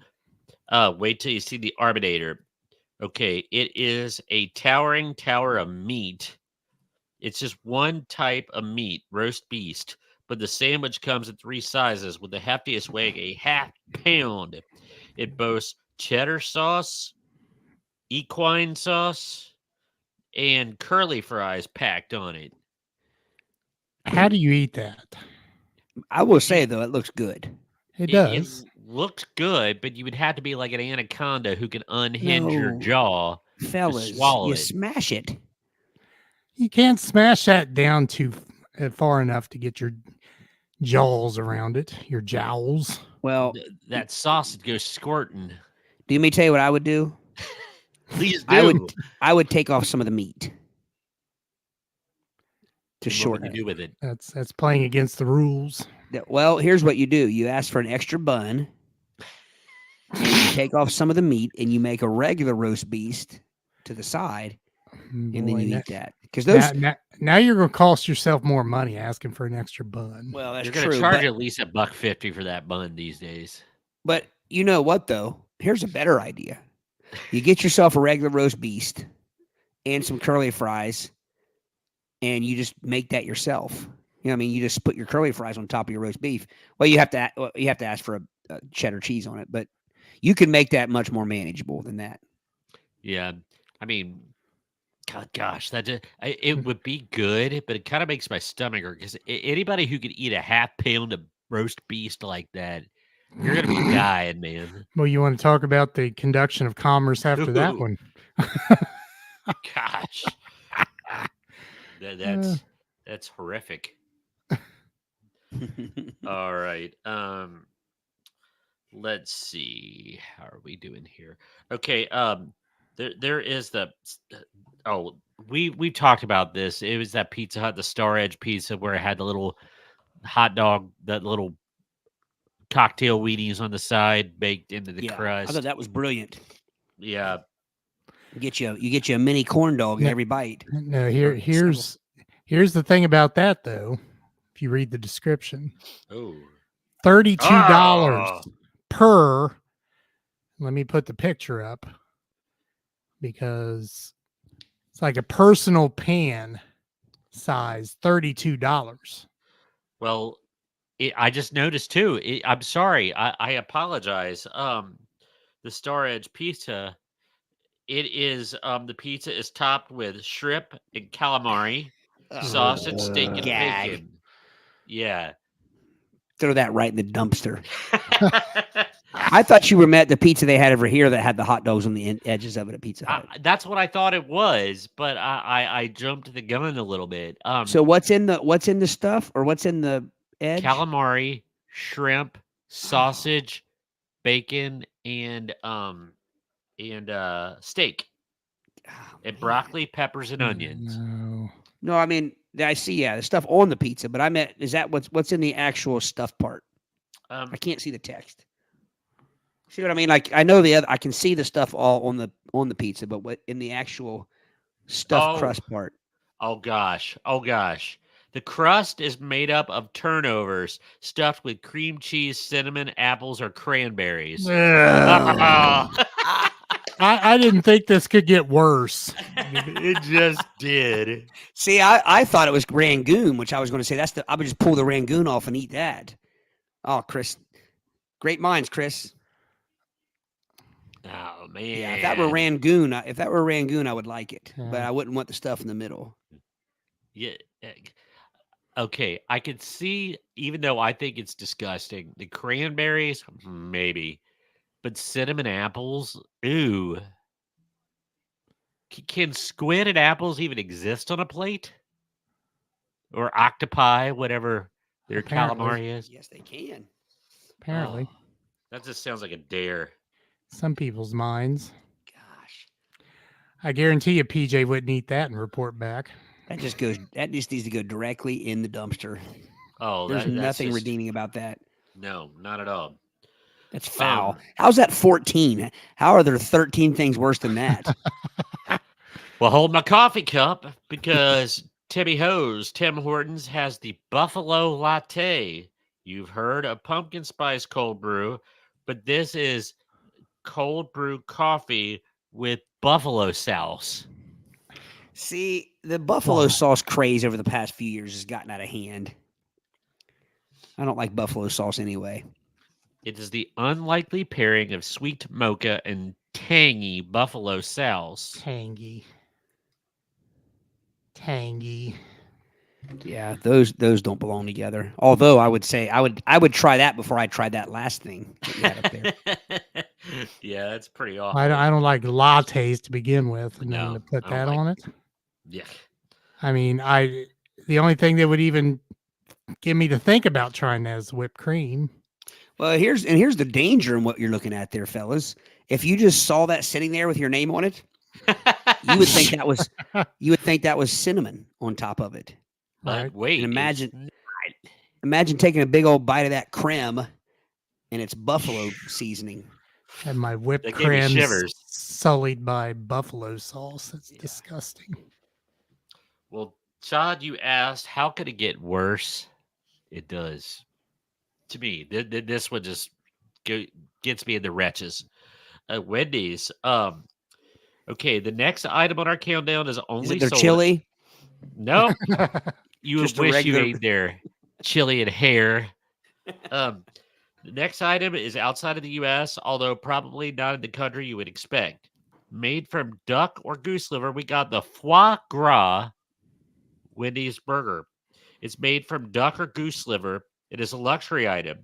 wait till you see the Arbinator. Okay, it is a towering tower of meat. It's just one type of meat, roast beast, but the sandwich comes in 3 sizes with the heftiest weighing a half pound. It boasts cheddar sauce, equine sauce, and curly fries packed on it. How do you eat that? I will say though, it looks good. It It does. looks good, but you would have to be like an anaconda who can unhinge your No, jaw to fellas, swallow you it. smash it. You can't smash that down too far enough to get your jaws around it. Your jowls. Well, That sausage goes squirting. do me tell you what I would do? Please I do. would take off some of the meat to And what would shorten you it. do with it? That's playing against the rules. Well, here's what you do. You ask for an extra bun, and you take off some of the meat, and you make a regular roast beast to the side, and then Boy, you now, eat that. Because those, now you're going to cost yourself more money asking for an extra bun. well, that's You're going to true. charge at least $1.50 for that bun these days. But you know what, though? Here's a better idea. You get yourself a regular roast beast and some curly fries, and you just make that yourself. You know what I mean? You just put your curly fries on top of your roast beef. Well, you have to ask for a cheddar cheese on it, but you can make that much more manageable than that. Yeah. I mean, gosh, it would be good, but it kind of makes my stomach hurt because anybody who could eat a half pound of roast beast like that, you're going to be dying, man. Well, you want to talk about the conduction of commerce after that Ooh. one? Gosh. That's horrific. All right. Let's see. How are we doing here? Okay. There is we talked about this. It was that Pizza Hut, the Star Edge pizza, where it had the little hot dog, that little cocktail weenies on the side baked into the crust. I thought that was brilliant. Yeah. You get you a mini corn dog in Yeah. every bite. No, here's the thing about that though. If you read the description, Oh. $32 per. Let me put the picture up because it's like a personal pan size. $32. Well, I just noticed too. I'm sorry. I apologize. The Star Edge pizza. It is the pizza is topped with shrimp and calamari, sausage, steak, and Gag. bacon. Yeah. Throw that right in the dumpster. I thought you were at the pizza they had over here that had the hot dogs on the edges of it at Pizza Hut. That's what I thought it was, but I jumped the gun a little bit. So what's in the stuff, or what's in the edge? Calamari, shrimp, sausage, bacon, and steak, and broccoli, peppers, and onions. No. I mean, I see, the stuff on the pizza, but I meant, is that what's in the actual stuff part? I can't see the text. See what I mean? Like, I know I can see the stuff all on the pizza, but what in the actual stuffed crust part? Oh gosh. The crust is made up of turnovers stuffed with cream cheese, cinnamon, apples, or cranberries. I didn't think this could get worse. It just did. See, I thought it was Rangoon, which I was going to say I would just pull the Rangoon off and eat that. Oh, Chris, great minds, Chris. Oh man! Yeah, if that were Rangoon, I would like it, but I wouldn't want the stuff in the middle. Yeah. Okay, I could see, even though I think it's disgusting, the cranberries, maybe, but cinnamon apples, ooh. Can squid and apples even exist on a plate? Or octopi, whatever their Apparently. calamari is? Yes, they can. Apparently, That just sounds like a dare. some people's minds. Gosh, I guarantee you, PJ wouldn't eat that and report back. that just needs to go directly in the dumpster. Oh, There's that's nothing just, redeeming about that. No, not at all. That's foul. How's that 14? How are there 13 things worse than that? Well, hold my coffee cup because Tim Hortons has the Buffalo Latte. You've heard of pumpkin spice cold brew, but this is cold brew coffee with buffalo sauce. See, the buffalo sauce craze over the past few years has gotten out of hand. I don't like buffalo sauce anyway. It is the unlikely pairing of sweet mocha and tangy buffalo sauce. Tangy. Yeah, those don't belong together. Although I would say I would try that before I tried that last thing that you had up there. Yeah, that's pretty awful. I don't like lattes to begin with, and then No, to put I don't that like- on it. Yeah. I mean, the only thing that would even get me to think about trying that is whipped cream. Well, here's the danger in what you're looking at there, fellas. If you just saw that sitting there with your name on it, you would think that was cinnamon on top of it. But Right. wait, And it's imagine taking a big old bite of that creme, and it's buffalo seasoning. And my whipped That gave me cream shivers. sullied by buffalo sauce. That's disgusting. Well, Todd, you asked, how could it get worse? It does. To me, this one just gets me in the wretches. Wendy's. Okay, the next item on our countdown is Is only it their sold. chili? Nope. You Just a wish regular- you ate their chili and hair. The next item is outside of the U.S., although probably not in the country you would expect. Made from duck or goose liver, we got the foie gras Wendy's burger. It's made from duck or goose liver. It is a luxury item.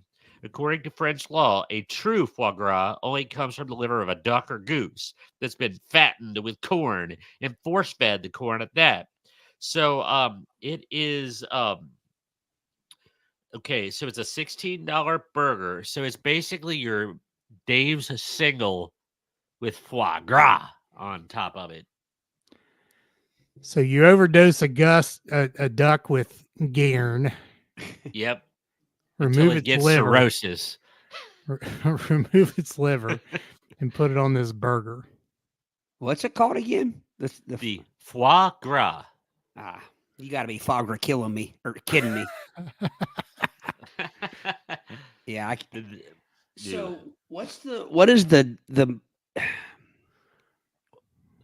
According to French law, a true foie gras only comes from the liver of a duck or goose that's been fattened with corn and force-fed the corn at that. So it is okay, so it's a $16 burger. So it's basically your Dave's single with foie gras on top of it. So you overdose a duck with Gairn, Yep. Until remove it its gets liver, cirrhosis. remove its liver, and put it on this burger. What's it called again? The foie gras. You got to be foie gras killing me or kidding me. Yeah. So what is the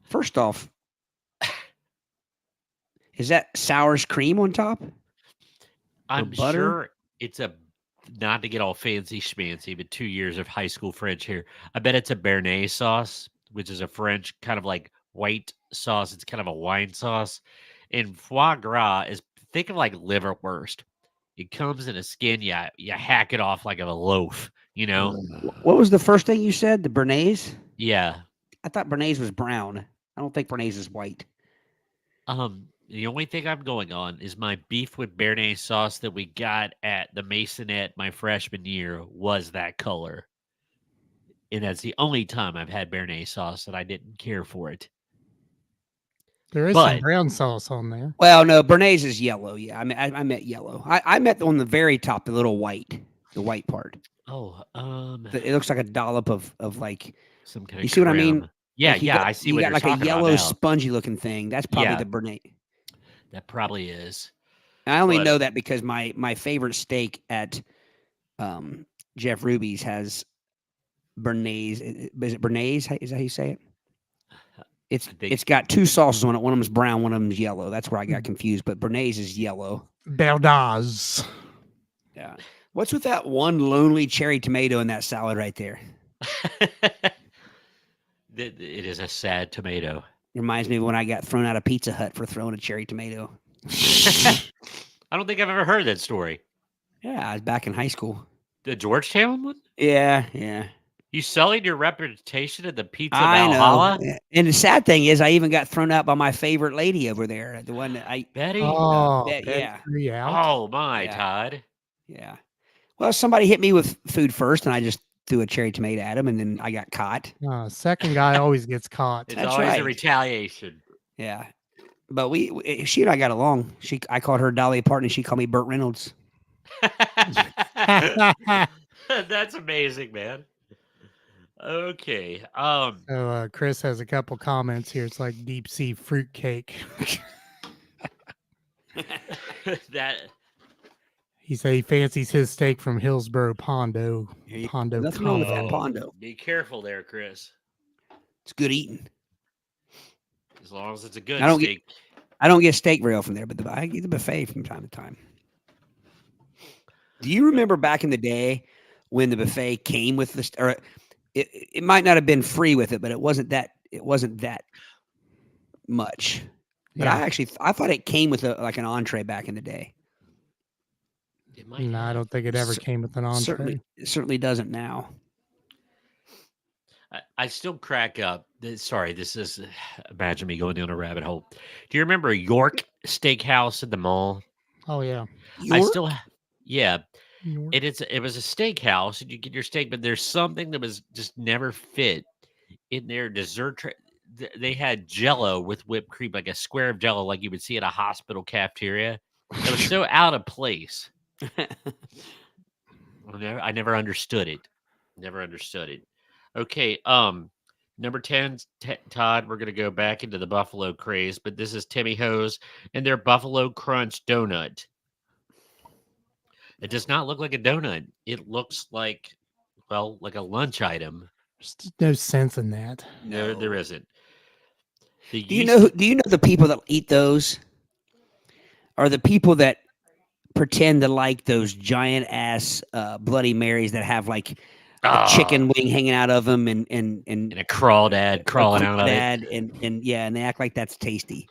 first off, is that sour's cream on top? I'm butter? sure it's a, not to get all fancy schmancy, but 2 years of high school French here. I bet it's a béarnaise sauce, which is a French kind of like white sauce. It's kind of a wine sauce. And foie gras is, think of like liverwurst. It comes in a skin. You hack it off like a loaf, you know? What was the first thing you said? The béarnaise? Yeah. I thought béarnaise was brown. I don't think béarnaise is white. The only thing I'm going on is my beef with béarnaise sauce that we got at the Masonette my freshman year was that color. And that's the only time I've had béarnaise sauce that I didn't care for it. There is some brown sauce on there. Well, no, béarnaise is yellow. Yeah, I meant yellow. I meant on the very top, the little white, the white part. Oh, It looks like a dollop of like. some kind of You see what I mean? creme. Yeah, Like you yeah, got- I see you what got you're like a talking yellow, about now. spongy looking thing. That's probably Yeah. the béarnaise. That probably is. I only But- know that because my favorite steak at Jeff Ruby's has béarnaise. Is it béarnaise? Is that how you say it? It's got two sauces on it. One of them's brown, one of them's yellow. That's where I got confused. But béarnaise is yellow. Berdaz. Yeah. What's with that one lonely cherry tomato in that salad right there? It is a sad tomato. Reminds me of when I got thrown out of Pizza Hut for throwing a cherry tomato. I don't think I've ever heard that story. Yeah, I was back in high school. The Georgetown one? Yeah. You selling your reputation at the Pizza I Valhalla? know. And the sad thing is, I even got thrown out by my favorite lady over there. The one that Betty? Oh, bet- yeah. Betty out. Oh, my, Yeah. Todd. Yeah. Well, somebody hit me with food first, and I just threw a cherry tomato at him, and then I got caught. Second guy always gets caught. It's That's always right. a retaliation. Yeah. But she and I got along. I called her Dolly Parton, and she called me Burt Reynolds. That's amazing, man. Okay. So Chris has a couple comments here. It's like deep sea fruitcake. that He said he fancies his steak from Hillsboro Pondo. Pondo Nothing wrong with that combo. Pondo. Be careful there, Chris. It's good eating. As long as it's a good I don't steak. I don't get steak very often there, but I get the buffet from time to time. Do you remember back in the day when the buffet came with this, or it might not have been free with it, but it wasn't that much. But Yeah. I thought it came with like an entree back in the day. It might No, I have. don't think it ever came with an entree. Certainly doesn't now. I still crack up. Sorry, this is imagine me going down a rabbit hole. Do you remember York Steakhouse at the mall? Oh yeah. I York? still, yeah. York. It was a steakhouse, and you get your steak, but there's something that was just never fit in their dessert tray. They had Jello with whipped cream, like a square of Jello, like you would see at a hospital cafeteria. It was so out of place. I never understood it. Never understood it. Okay, number 10, Todd, we're going to go back into the Buffalo craze, but this is Timmy Ho's and their Buffalo Crunch donut. It does not look like a donut. It looks like, well, like a lunch item. There's no sense in that. There isn't. The Do you know? yeast, Do you know the people that eat those are the people that pretend to like those giant ass Bloody Marys that have like a chicken wing hanging out of them and a crawdad crawling out of it. and yeah, and they act like that's tasty.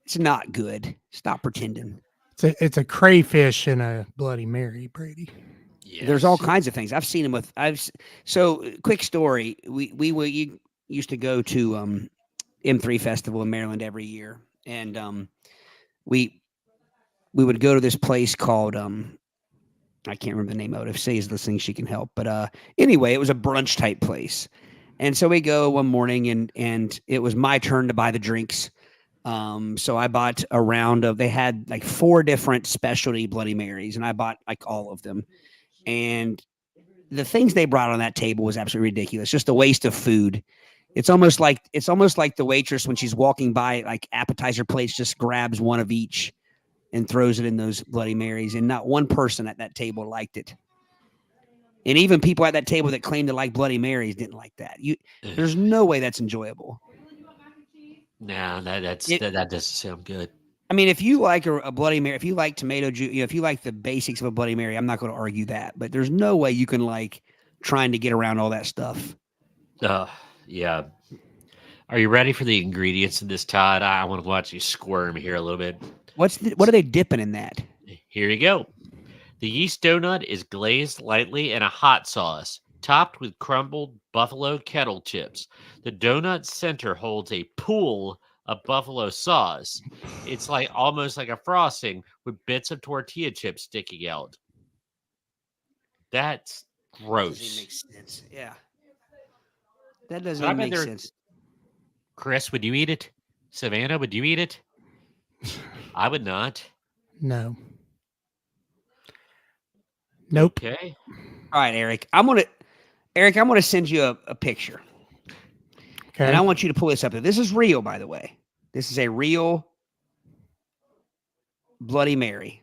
It's not good. Stop pretending. It's a crayfish and a Bloody Mary, Brady. There's all Yes. kinds of things. I've seen them with. So quick story. We used to go to M3 Festival in Maryland every year, and we would go to this place called I can't remember the name of it. If Say's listening, she can help. But anyway, it was a brunch type place, and so we go one morning, and it was my turn to buy the drinks. So I bought a round of. They had like 4 different specialty Bloody Marys, and I bought like all of them. And the things they brought on that table was absolutely ridiculous. Just a waste of food. It's almost like the waitress when she's walking by like appetizer plates just grabs one of each and throws it in those Bloody Marys, and not one person at that table liked it. And even people at that table that claimed to like Bloody Marys didn't like that. There's no way that's enjoyable. No, that doesn't sound good. I mean, if you like a Bloody Mary, if you like tomato juice, if you like the basics of a Bloody Mary, I'm not going to argue that. But there's no way you can like trying to get around all that stuff. Yeah. Are you ready for the ingredients in this, Todd? I want to watch you squirm here a little bit. What are they dipping in that? Here you go. The yeast donut is glazed lightly in a hot sauce, topped with crumbled buffalo kettle chips. The donut center holds a pool of buffalo sauce. It's like almost like a frosting with bits of tortilla chips sticking out. That's gross. Doesn't make sense. Yeah. That doesn't But I even bet make they're- sense. Chris, would you eat it? Savannah, would you eat it? I would not. No. Nope. Okay. All right, Eric. I'm gonna send you a picture. Okay. And I want you to pull this up. This is real, by the way. This is a real Bloody Mary.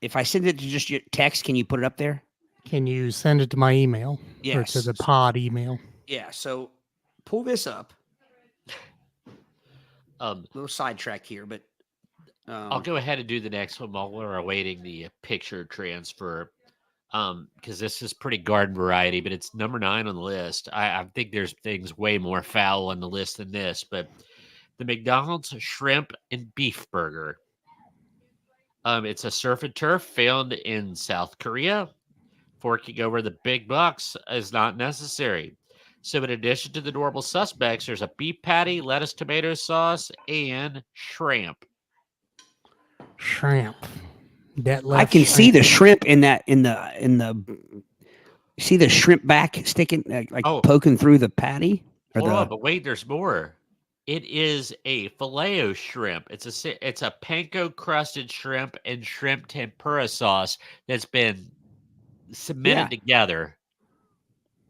If I send it to just your text, can you put it up there? Can you send it to my email? Or to Yes. the pod email? Yeah. So pull this up. Um, A little sidetrack here, but I'll go ahead and do the next one while we're awaiting the picture transfer. Because this is pretty garden variety, but it's number 9 on the list. I think there's things way more foul on the list than this, but the McDonald's shrimp and beef burger. It's a surf and turf found in South Korea. Forking over the big bucks is not necessary. So in addition to the normal suspects, there's a beef patty, lettuce, tomato sauce, and shrimp. Shrimp. That I left can see shrimp. the shrimp in the. See the shrimp back sticking like Oh. poking through the patty. Or Hold the, on, but wait, there's more. It is a filet shrimp. It's a panko crusted shrimp and shrimp tempura sauce that's been cemented together.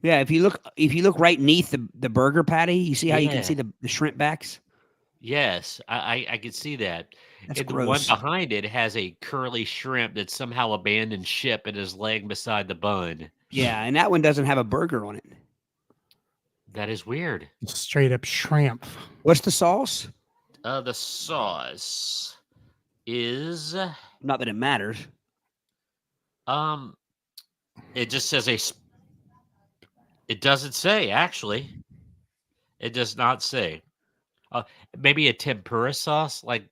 Yeah, if you look right beneath the burger patty, you see how you can Yeah. see the shrimp backs. Yes, I can see that. That's And the one gross. behind it has a curly shrimp that's somehow abandoned ship and is laying beside the bun. Yeah, and that one doesn't have a burger on it. That is weird. Straight up shrimp. What's the sauce? The sauce is Not that it matters. It just says it doesn't say, actually. It does not say. Uh, Maybe a tempura sauce, like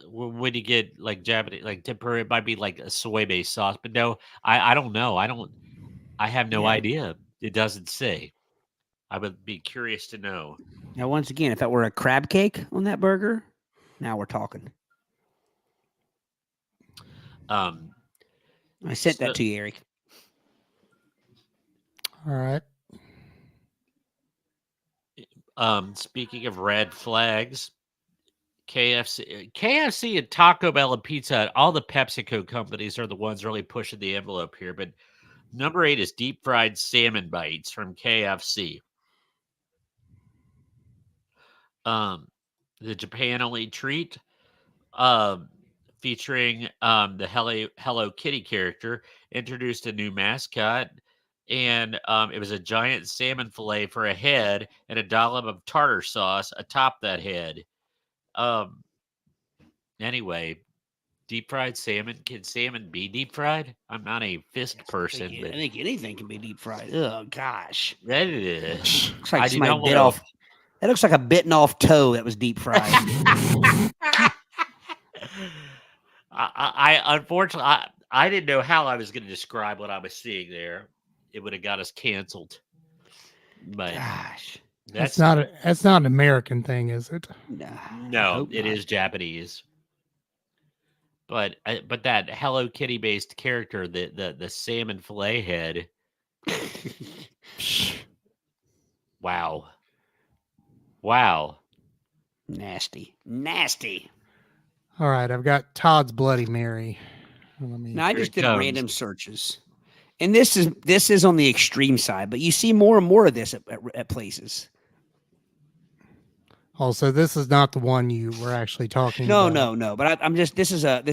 when you get like Japanese, like tempura, it might be like a soy-based sauce, but no, I don't know. I have no Yeah. idea. It doesn't say. I would be curious to know. Now, once again, if that were a crab cake on that burger, now we're talking. Um, I sent so, that to you, Aric. All right. Speaking of red flags, KFC and Taco Bell and Pizza Hut, all the PepsiCo companies are the ones really pushing the envelope here. But number 8 is deep fried salmon bites from KFC. The Japan only treat, featuring the Hello Kitty character, introduced a new mascot, and it was a giant salmon fillet for a head and a dollop of tartar sauce atop that head. Um, Anyway, deep fried salmon. Can salmon be deep fried? I'm not a fist person, I but think anything can be deep fried. Oh gosh, that looks like I do somebody not bit want off. That looks like a bitten off toe that was deep fried. I unfortunately I didn't know how I was going to describe what I was seeing there. It would have got us canceled. But Gosh, That's that's not an American thing, is it? nah, I no, hope it not. is Japanese. But that Hello Kitty based character, the salmon fillet head. Wow. Wow. Nasty. All right, I've got Todd's Bloody Mary. Let me. Now I Here just it did comes. random searches, and this is on the extreme side, but you see more and more of this at places. Also, this is not the one you were actually talking No, about. no. But I'm just this is a An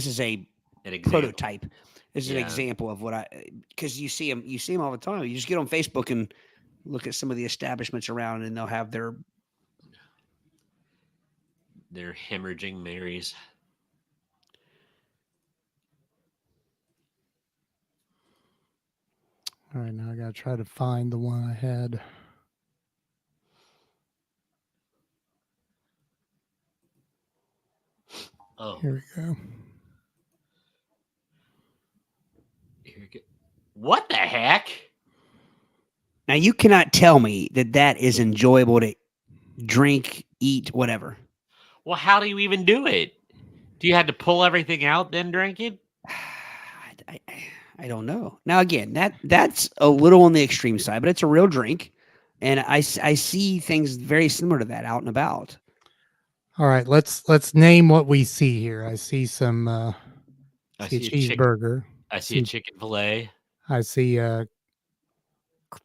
example. prototype. This is an Yeah. example of what because you see them all the time. You just get on Facebook and look at some of the establishments around, and they'll have their They're hemorrhaging Marys. All right, now I got to try to find the one I had. Oh, Here we go. here we go. What the heck? Now you cannot tell me that is enjoyable to drink, eat, whatever. Well, how do you even do it? Do you have to pull everything out then drink it? I don't know. Now again, that's a little on the extreme side, but it's a real drink, and I see things very similar to that out and about. All right, let's name what we see here. I see some I see a see a chicken. cheeseburger. I see a chicken fillet. I see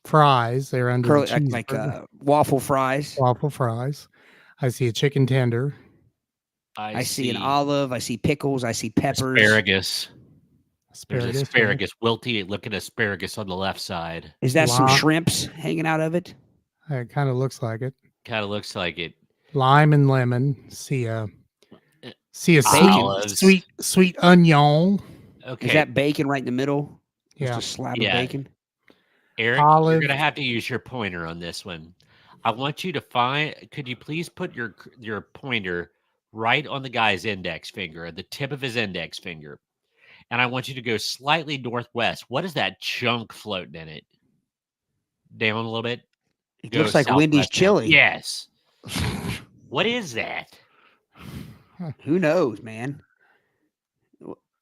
fries. They're under Curly, the cheeseburger. like waffle fries. Waffle fries. I see a chicken tender. I see an olive. I see pickles. I see peppers. Asparagus. There's Asparagus. asparagus. Wilty looking asparagus on the left side. Is that some Lime. shrimps hanging out of it? It kind of looks like it. Kind of looks like it. Lime and lemon. See a Olives. sweet onion. Okay. Is that bacon right in the middle? Yeah. Just a slab of Yeah. bacon. Aric, Olive. you're gonna have to use your pointer on this one. I want you to find. Could you please put your pointer right on the guy's index finger, at the tip of his index finger, and I want you to go slightly northwest. What is that chunk floating in it? Down a little bit. It Go looks like Wendy's southwest now. chili. Yes. What is that? Who knows, man?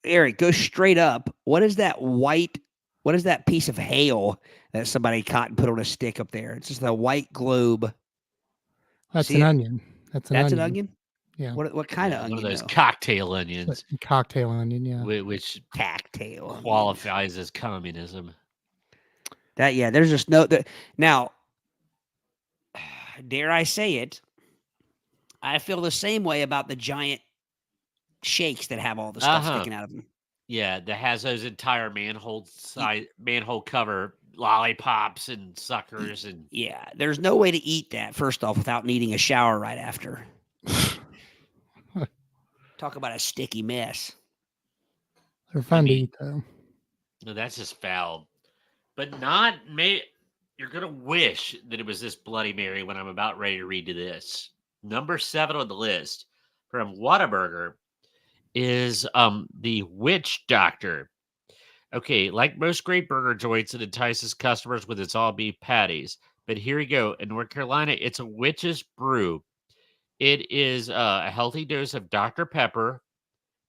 Aric, go straight up. What is that white? What is that piece of hail that somebody caught and put on a stick up there? It's just a white globe. That's See an it? onion. That's an onion. Yeah. What kind of One onion? of those though? cocktail onions, Cocktail onion. Yeah. which Cocktail onions. qualifies as communism. There's just no now. Dare I say it? I feel the same way about the giant shakes that have all the stuff sticking out of them. Yeah, that has those entire manhole cover lollipops and suckers and Yeah, there's no way to eat that first off without needing a shower right after. Talk about a sticky mess. They're fun to Maybe- eat though. No, that's just foul. But not may you're gonna wish that it was this Bloody Mary when I'm about ready to read to this. Number 7 on the list from Whataburger is the Witch Doctor. Okay, like most great burger joints, it entices customers with its all beef patties. But here we go. In North Carolina, it's a witch's brew. It is a healthy dose of Dr. Pepper,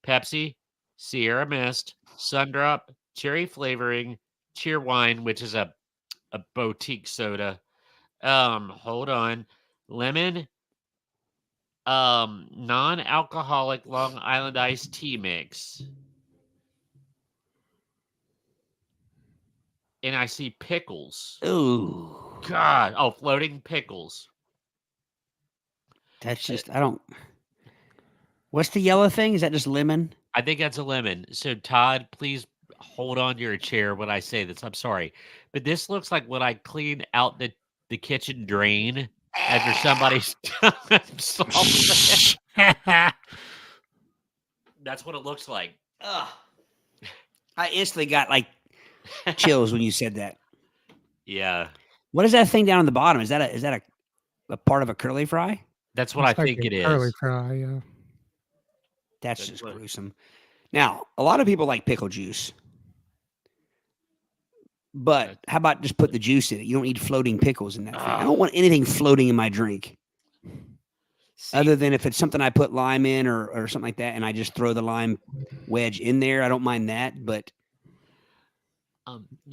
Pepsi, Sierra Mist, Sundrop, cherry flavoring, Cheer Wine, which is a boutique soda. Hold on. Lemon, non-alcoholic Long Island iced tea mix. And I see pickles. Ooh, God. Oh, floating pickles. that's just I don't. What's the yellow thing? Is that just lemon? I think that's a lemon. So, Todd, please hold on to your chair when I say this. I'm sorry. But this looks like when I clean out the kitchen drain after somebody's done salt. That's what it looks like. Ugh. I instantly got like chills when you said that. Yeah. What is that thing down on the bottom? Is that a part of a curly fry? That's what Looks I like think a it curly is. fry, yeah. That's That's just what- gruesome. Now, a lot of people like pickle juice. But how about just put the juice in it? You don't need floating pickles in that thing. I don't want anything floating in my drink. See, Other than if it's something I put lime in or something like that, and I just throw the lime wedge in there. I don't mind that. But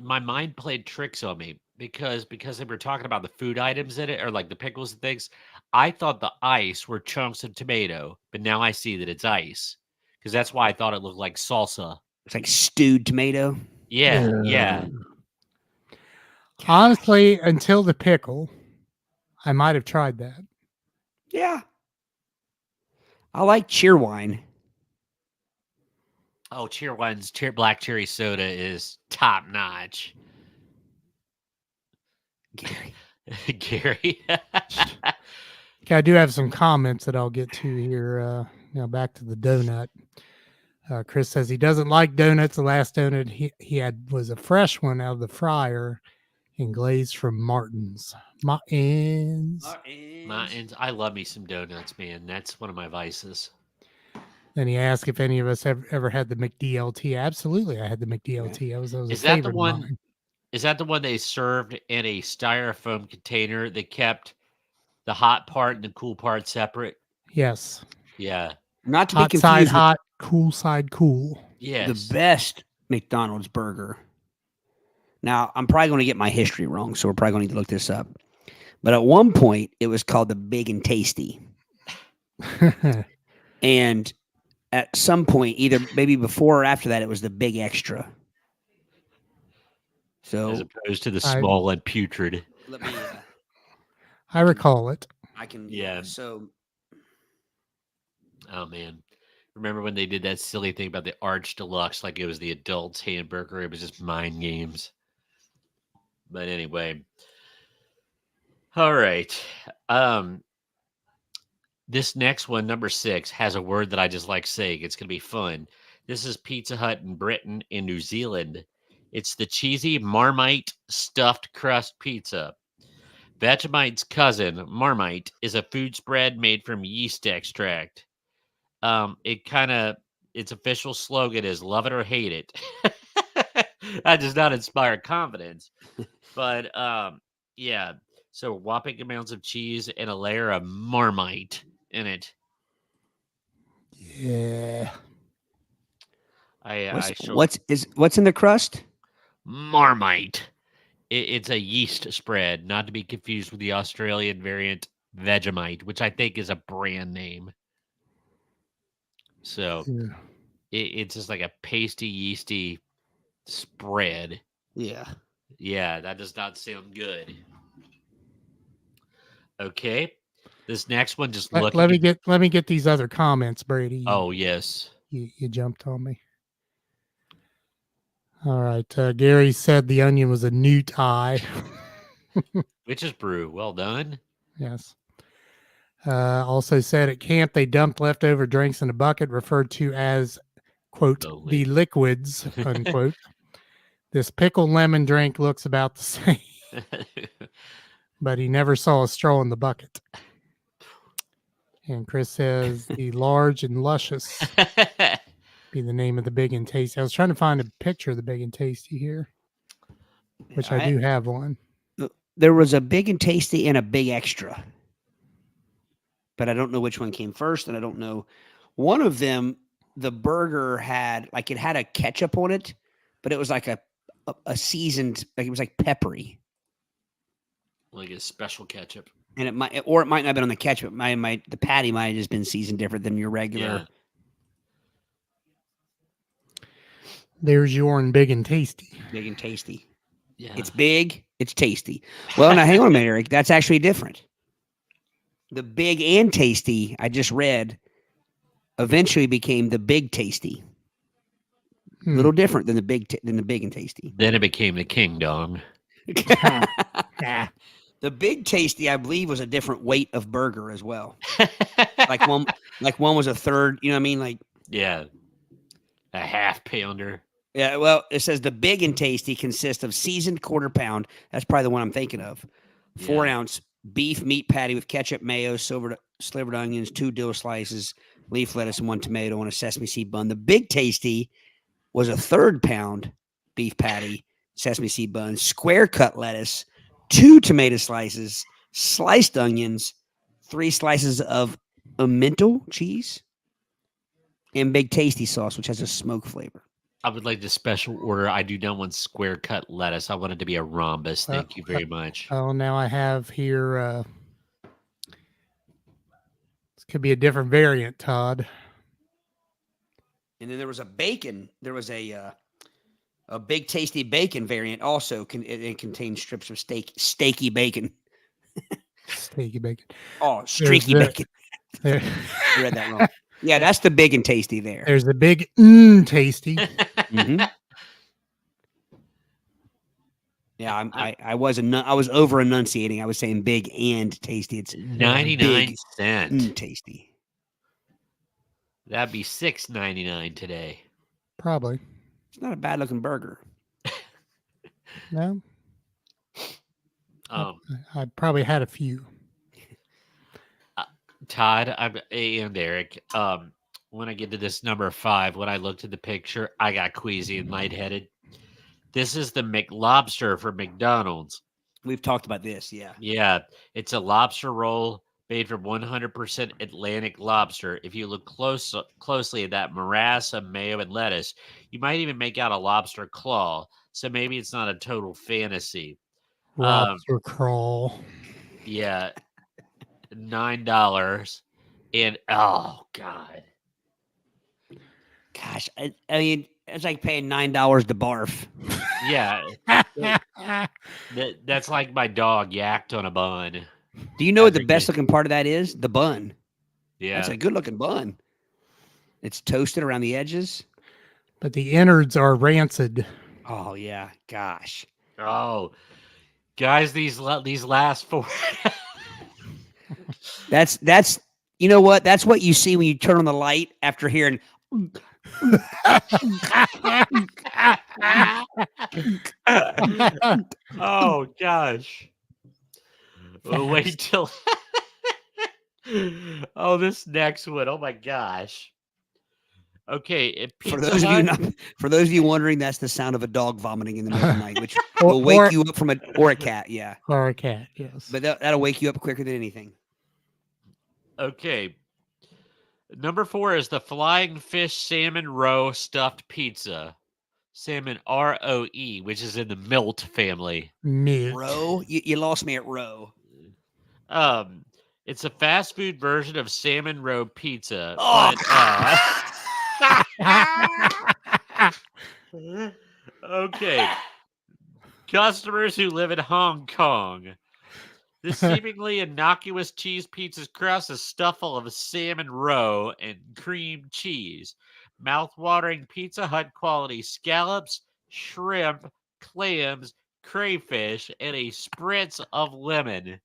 my mind played tricks on me because they were talking about the food items in it or like the pickles and things. I thought the ice were chunks of tomato, but now I see that it's ice because that's why I thought it looked like salsa. it's like stewed tomato. Yeah, yeah. Honestly, until the pickle, I might have tried that. Yeah. I like cheer wine. Oh, Cheer One's black cherry soda is top notch. Gary. Gary. Okay, I do have some comments that I'll get to here. Now back to the donut. Chris says he doesn't like donuts. The last donut he had was a fresh one out of the fryer and glazed from Martin's. Martin's. I love me some donuts, man. That's one of my vices. Then he asked if any of us have ever had the McDLT. Absolutely, I had the McDLT. That was Is a that the favorite of one? mine. Is that the one they served in a styrofoam container that kept the hot part and the cool part separate? Yes. Yeah. Not to be Hot side confused with hot, cool side cool. Yes. the best McDonald's burger. Now, I'm probably going to get my history wrong, so we're probably going to need to look this up. But at one point, it was called the Big and Tasty. And at some point, either maybe before or after that, it was the Big Extra. As So opposed to the I- small and putrid. let me. I recall it. I can. Yeah. So Oh man. Remember when they did that silly thing about the Arch Deluxe, like it was the adult's hamburger? It was just mind games. But anyway. All right. This next one, number 6, has a word that I just like saying. It's gonna be fun. This is Pizza Hut in Britain and New Zealand. It's the cheesy Marmite stuffed crust pizza. Vegemite's cousin, Marmite, is a food spread made from yeast extract. Its official slogan is "Love it or hate it." That does not inspire confidence, but yeah. So whopping amounts of cheese and a layer of Marmite in it. Yeah. what's in the crust? Marmite. It's a yeast spread, not to be confused with the Australian variant Vegemite, which I think is a brand name. So Yeah. it's just like a pasty, yeasty spread. Yeah. Yeah, that does not sound good. Okay, this next one just look. Let me get these other comments, Brady. Oh yes, You jumped on me. All right. Gary said the onion was a newt eye. Witch's brew. Well done. Yes. Also said at camp they dumped leftover drinks in a bucket referred to as, quote, The the liquids, unquote. This pickled lemon drink looks about the same, but he never saw a straw in the bucket. And Chris says the large and luscious be the name of the big and tasty. I was trying to find a picture of the big and tasty here, which I do have one. There was a big and tasty and a big extra, but I don't know which one came first, and I don't know. One of them, the burger had it had a ketchup on it, but it was like a seasoned, like it was like peppery, like a special ketchup. And it might not have been on the ketchup. The patty might have just been seasoned different than your regular. Yeah. There's your big and tasty. Big and tasty. Yeah. It's big. It's tasty. Well, now hang on a minute, Eric. That's actually different. The big and tasty, I just read, eventually became the big tasty. A little different than the big and tasty. Then it became the King Dong. The big tasty, I believe, was a different weight of burger as well. like one was a third. You know what I mean? Like, yeah, a half pounder. Yeah. Well, it says the big and tasty consists of seasoned quarter pound. That's probably the one I'm thinking of. 4 ounce beef meat patty with ketchup, mayo, slivered onions, 2 dill slices, leaf lettuce, and 1 tomato on a sesame seed bun. The big tasty was a 1/3 pound beef patty, sesame seed bun, square cut lettuce, 2 tomato slices, sliced onions, 3 slices of emmental cheese, and big tasty sauce, which has a smoke flavor. I would like the special order. I do not want square cut lettuce. I want it to be a rhombus. Thank you very much. Oh, now I have here. This could be a different variant, Todd. And then there was a bacon. There was a big tasty bacon variant also. It contains strips of steaky bacon. Steaky bacon. Oh, streaky bacon. There. I read that wrong. Yeah, that's the big and tasty there. There's the big tasty. Mm-hmm. Yeah, I was over enunciating. I was saying big and tasty. It's 99 cents. Tasty. That'd be $6.99 today. Probably. It's not a bad looking burger. No. I probably had a few. Todd, and Eric. When I get to this number 5, when I looked at the picture, I got queasy and lightheaded. This is the McLobster for McDonald's. We've talked about this, yeah. Yeah, it's a lobster roll made from 100% Atlantic lobster. If you look closely at that morass of mayo and lettuce, you might even make out a lobster claw. So maybe it's not a total fantasy. Lobster crawl. Yeah, $9, and oh god, gosh, I mean, it's like paying $9 to barf. Yeah, that's like my dog yacked on a bun. Do you know what the best looking part of that is? The bun. Yeah, that's a good looking bun. It's toasted around the edges, but the innards are rancid. Oh yeah, gosh. Oh, guys, these last 4. That's you know what? That's what you see when you turn on the light after hearing. Oh gosh. Well, wait till. Oh, this next one. Oh my gosh. Okay, for those of you wondering, that's the sound of a dog vomiting in the middle of the night, which will wake you up or a cat, yeah, or a cat, yes. But that'll wake you up quicker than anything. Okay, number 4 is the Flying Fish Salmon Roe Stuffed Pizza, salmon ROE, which is in the Milt family. Milt. Roe, you lost me at Roe. It's a fast food version of salmon roe pizza. Oh. Okay. Customers who live in Hong Kong. The seemingly innocuous cheese pizza's crust is stuffed full of salmon roe and cream cheese. Mouth-watering Pizza Hut quality scallops, shrimp, clams, crayfish, and a spritz of lemon.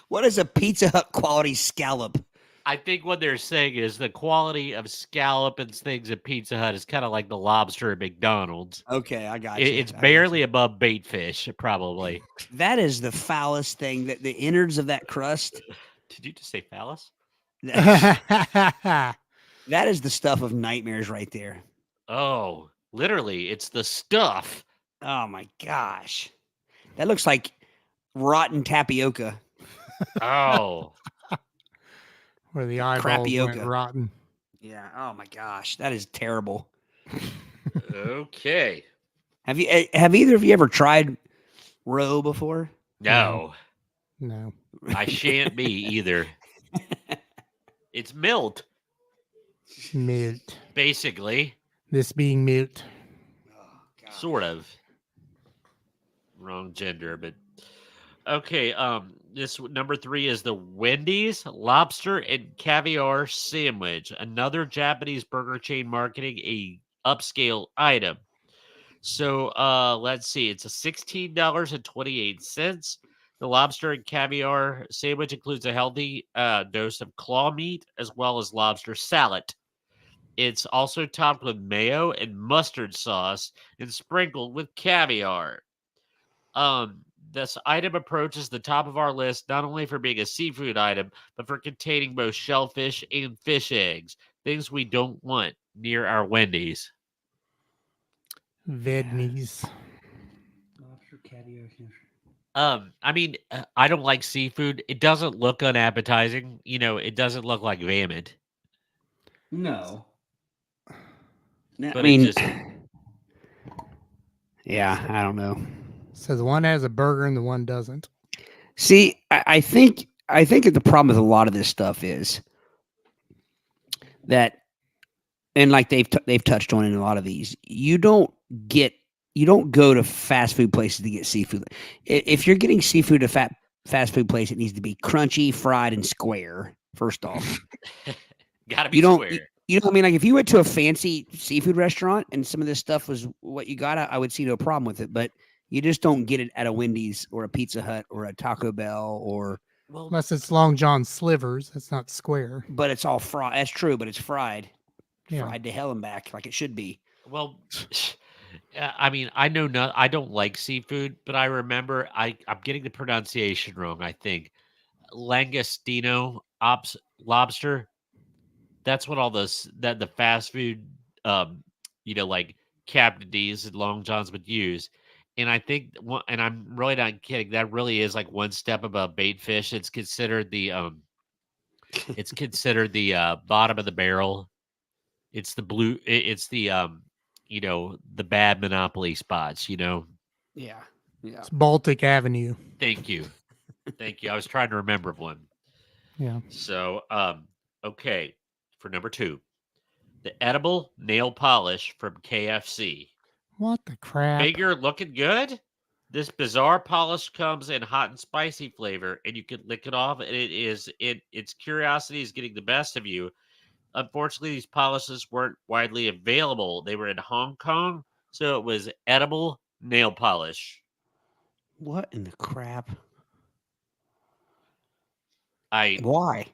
What is a Pizza Hut quality scallop? I think what they're saying is the quality of scallop and things at Pizza Hut is kind of like the lobster at McDonald's. Okay, I got you. It's barely above bait fish, probably. That is the foulest thing. That the innards of that crust. Did you just say phallus? That is the stuff of nightmares right there. Oh, literally, it's the stuff. Oh my gosh, that looks like rotten tapioca. Oh, Where the eyeballs went Crapioca. rotten. Yeah. Oh my gosh, that is terrible. okay. Have either of you ever tried roe before? No, No. I shan't be either. It's milt, Mute. basically. This being mute. Sort of. Wrong gender, but okay. This number 3 is the Wendy's lobster and caviar sandwich, another Japanese burger chain marketing a upscale item. So let's see. It's a $16.28. The lobster and caviar sandwich includes a healthy dose of claw meat as well as lobster salad. It's also topped with mayo and mustard sauce and sprinkled with caviar. This item approaches the top of our list not only for being a seafood item, but for containing both shellfish and fish eggs, things we don't want near our Wendy's. Vednies. Lobster caviar. I mean, I don't like seafood. It doesn't look unappetizing. You know, it doesn't look like vomit. No. I But mean, it just yeah, I don't know. So the one has a burger and the one doesn't. See, I think that the problem with a lot of this stuff is that, and like they've touched on in a lot of these, you don't go to fast food places to get seafood. If you're getting seafood at a fast food place, it needs to be crunchy, fried, and square. First off, gotta be you don't. square. You know what I mean? Like if you went to a fancy seafood restaurant and some of this stuff was what you got, I would see no problem with it. But you just don't get it at a Wendy's or a Pizza Hut or a Taco Bell Well, Unless it's Long John slivers. That's not square. but it's all fried. That's true, but it's fried. Yeah. Fried to hell and back like it should be. well, I mean, I know not. I don't like seafood, but I remember I'm getting the pronunciation wrong. I think Langostino lobster. That's what all the fast food, like Captain D's and Long Johns would use. And I think, and I'm really not kidding. That really is like one step above bait fish. It's considered the bottom of the barrel. It's the blue. It's the the bad monopoly spots. Yeah. It's Baltic Avenue. Thank you. Thank you. I was trying to remember one. Yeah. So, okay, for number 2, the edible nail polish from KFC. What the crap? Figure looking good? This bizarre polish comes in hot and spicy flavor, and you can lick it off, and its curiosity is getting the best of you. Unfortunately, these polishes weren't widely available. They were in Hong Kong, so it was edible nail polish. What in the crap? Why?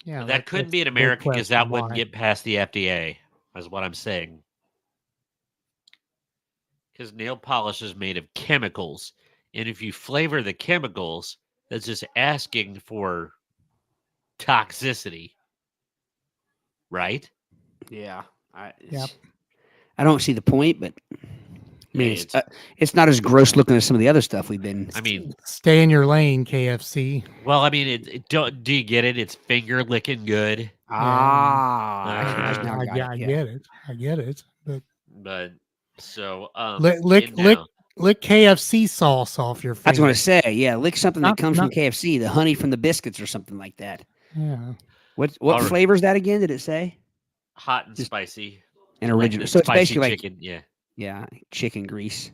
Yeah. That couldn't that's be in a big America because that question. wouldn't Why? get past the FDA, is what I'm saying. Because nail polish is made of chemicals. And if you flavor the chemicals, that's just asking for toxicity. Right? Yeah. Yep. I don't see the point, but I mean, Yeah, it's not as gross looking as some of the other stuff we've been. I mean, Stay in your lane, KFC. well, I mean, do you get it? It's finger licking good. I Uh, I get it. I get it. But But so, lick and now- KFC sauce off your finger. I was going to say, yeah, lick something that Not- comes from not- KFC, the honey from the biscuits or something like that. Yeah. What Alright. flavor is that again? Did it say? hot and Just- spicy. And Like original. the So it's spicy basically like, chicken. Yeah. yeah, chicken grease.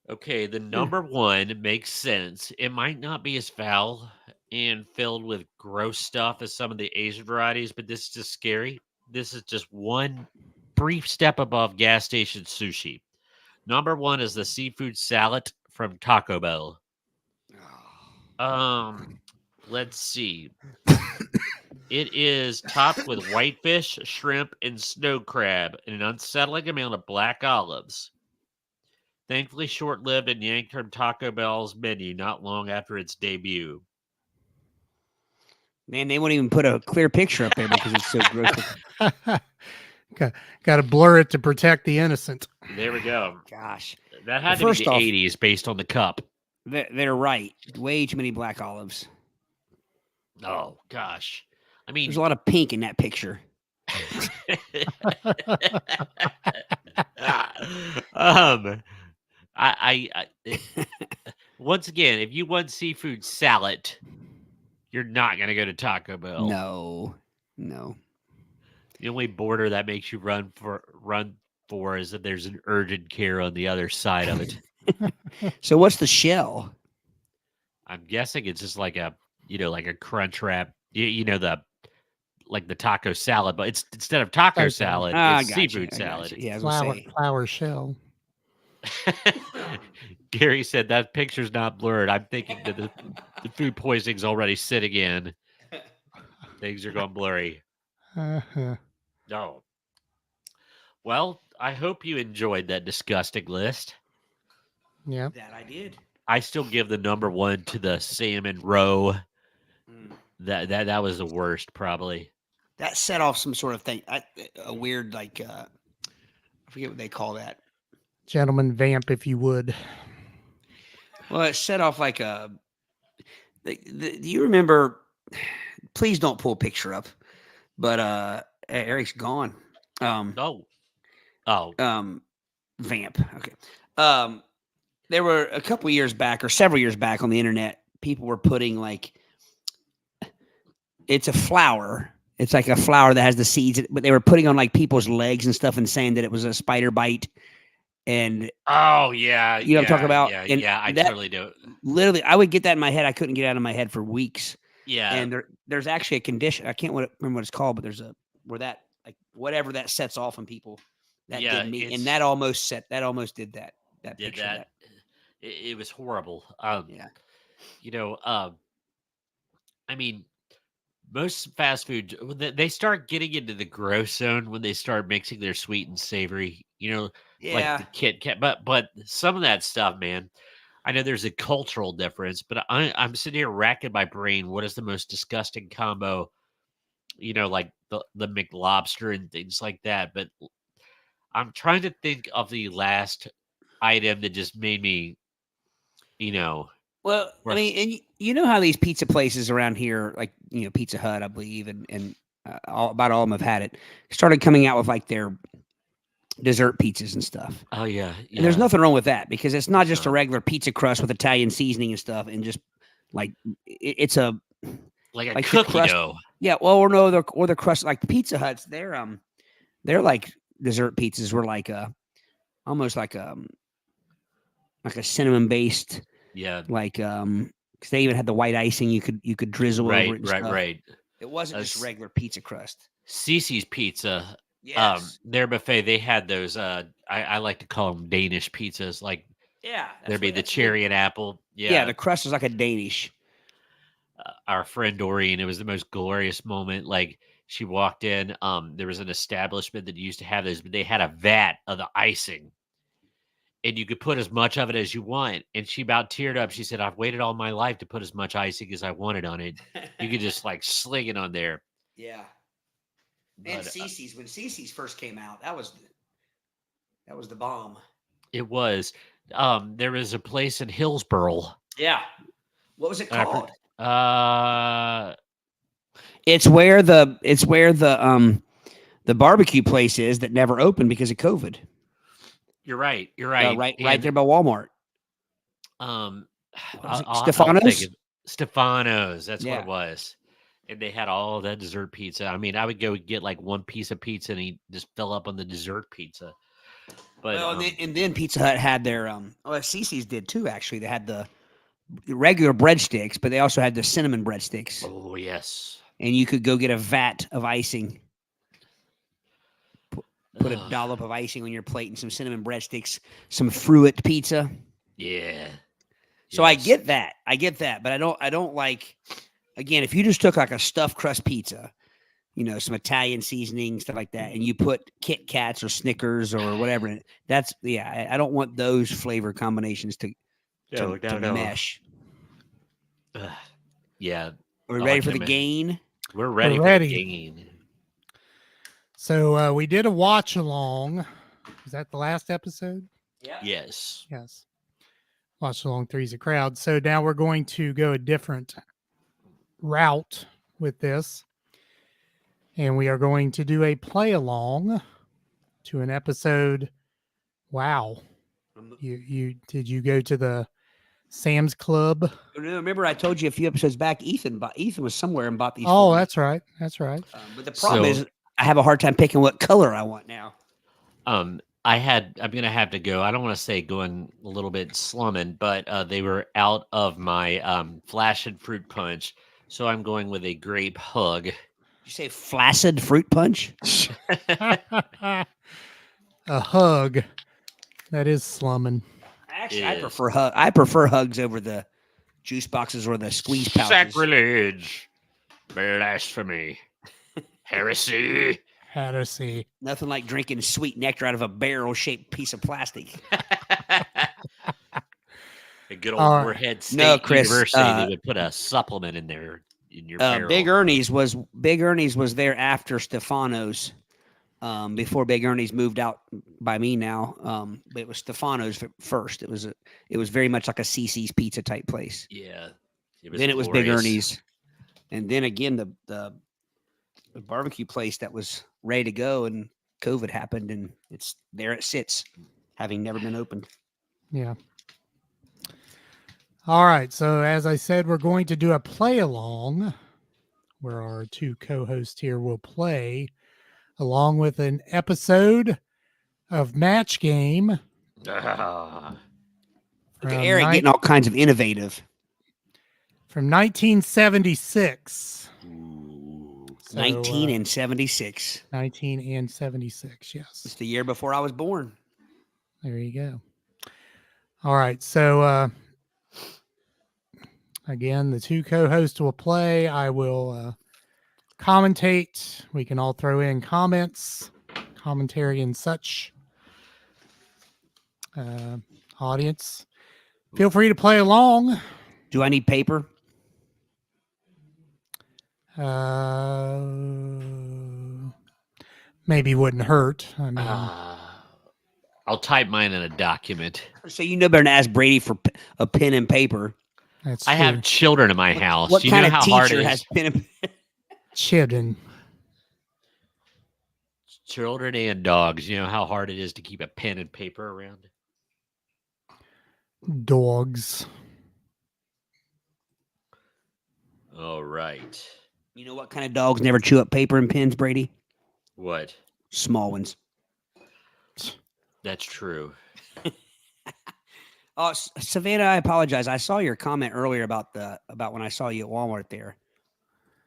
Okay, the number 1 makes sense. It might not be as foul and filled with gross stuff as some of the Asian varieties, but this is just scary. This is just one brief step above gas station sushi. Number 1 is the seafood salad from Taco Bell. Let's see. It is topped with whitefish, shrimp, and snow crab, and an unsettling amount of black olives. Thankfully short-lived and yanked from Taco Bell's menu not long after its debut. Man, they won't even put a clear picture up there because it's so gross. Got to blur it to protect the innocent. There we go. Gosh, That had Well, to be first the off- 80s based on the cup. they're right. Way too many black olives. Oh, gosh. I mean, There's a lot of pink in that picture. I once again, if you want seafood salad, you're not going to go to Taco Bell. No. The only border that makes you run for is that there's an urgent care on the other side of it. So what's the shell? I'm guessing it's just like a, like a crunch wrap. The taco salad, but it's instead of taco Okay. salad, Ah, it's gotcha, seafood I salad. gotcha. Yeah, I was gonna say. Flower shell. Gary said that picture's not blurred. I'm thinking that the food poisoning's already sitting in. Things are going blurry. Uh-huh. No. Well, I hope you enjoyed that disgusting list. Yeah. That I did. I still give the number one to the salmon roe. Mm. That was the worst, probably. That set off some sort of thing. A weird, I forget what they call that. Gentleman vamp, if you would. Well, it set off like a. Do you remember? Please don't pull a picture up. But Eric's gone. Oh. Vamp. Okay. There were a couple years back or several years back on the internet, people were putting it's a flower. It's like a flower that has the seeds, but they were putting on people's legs and stuff and saying that it was a spider bite. And Oh, yeah. You know what I'm talking about? Yeah, And I that- totally do. literally, I would get that in my head. I couldn't get it out of my head for weeks. Yeah. And there's actually a condition. I can't remember what it's called, but there's where that whatever that sets off in people. That Yeah, did me, it's- and that almost did that. That did picture. that. It was horrible. Yeah. I mean, most fast food, they start getting into the gross zone when they start mixing their sweet and savory, like the Kit Kat. But some of that stuff, man, I know there's a cultural difference, but I'm sitting here racking my brain. What is the most disgusting combo? Like the McLobster and things like that. But I'm trying to think of the last item that just made me, Well, I Right. mean, and you know how these pizza places around here, Pizza Hut, I believe, and about all of them have had it, started coming out with their dessert pizzas and stuff. oh yeah, And there's yeah. nothing wrong with that because it's not just a No. regular pizza crust with Italian seasoning and stuff, and just it's a like a like the cookie crust- dough. yeah. Well, or the crust like Pizza Huts. They're like dessert pizzas were almost like a cinnamon based. Yeah, Because they even had the white icing you could drizzle over it. And stuff. right. It wasn't just That's- regular pizza crust. Cece's Pizza, Yes. their buffet, they had those. I like to call them Danish pizzas. Like Yeah. there'd be the cherry and apple. Yeah. Yeah, The crust is like a Danish. our friend Doreen, it was the most glorious moment. Like she walked in, there was an establishment that used to have those, but they had a vat of the icing. And you could put as much of it as you want. And she about teared up. She said, I've waited all my life to put as much icing as I wanted on it. You could just sling it on there. Yeah. And But, Cece's, when Cece's first came out, that was the bomb. it was. There was a place in Hillsboro. Yeah. What was it I called? It's It's where the barbecue place is that never opened because of COVID. You're right. You're right. Right And, there by Walmart. What was it, I'll Stefano's? think of- Stefano's. That's what Yeah. it was. And they had all that dessert pizza. I mean, I would go get one piece of pizza and just fill up on the dessert pizza. But Well, and then Pizza Hut had their Cece's did too. Actually, they had the regular breadsticks, but they also had the cinnamon breadsticks, oh yes, and you could go get a vat of icing. Put a Ugh, dollop of icing on your plate and some cinnamon breadsticks, some fruit pizza. yeah. So I Yes. get that, but I don't like again, if you just took like a stuffed crust pizza, some Italian seasoning, stuff like that, and you put Kit Kats or Snickers or whatever in it, I don't want those flavor combinations to mesh. Yeah. Are we ready for the gain? We're ready for the gain. So we did a watch along. Is that the last episode? Yeah. Yes. Yes. Watch along, Three's a Crowd. So now we're going to go a different route with this. And we are going to do a play along to an episode. Wow. Did you go to the Sam's Club? Remember, I told you a few episodes back, Ethan was somewhere and bought these. Oh, that's right. That's right. But the problem is I have a hard time picking what color I want now. I'm gonna have to go. I don't want to say going a little bit slumming, but they were out of my flaccid fruit punch, so I'm going with a grape hug. You say flaccid fruit punch? A hug. That is slumming. Actually, I prefer hugs over the juice boxes or the squeeze pouches. Sacrilege, blasphemy, heresy. Nothing like drinking sweet nectar out of a barrel-shaped piece of plastic. A good old Moorhead State University, they would put a supplement in there in your barrel. Big Ernie's was there after Stefano's, before Big Ernie's moved out by me now. But it was Stefano's first. It was very much like a CC's Pizza type place. Yeah. Then it was Big Ernie's, and then again the barbecue place that was ready to go, and COVID happened, and it's there it sits, having never been opened. Yeah. All right. So as I said, we're going to do a play along where our two co-hosts here will play along with an episode of Match Game. Look at Aric getting all kinds of innovative. From 1976. So, 1976. 1976, yes. It's the year before I was born. There you go. All right. So, again, the two co-hosts will play. I will commentate. We can all throw in comments, commentary, and such. Audience, feel free to play along. Do I need paper? Maybe wouldn't hurt. I mean, I'll type mine in a document. So you know better than ask Brady for a pen and paper. That's I true. have children in my house. What you kind know of how teacher hard it has is. pen and Children. Children and dogs. You know how hard it is to keep a pen and paper around. Dogs. All right. You know what kind of dogs never chew up paper and pens, Brady? What? Small ones. That's true. Oh, Savannah, I apologize. I saw your comment earlier about when I saw you at Walmart there.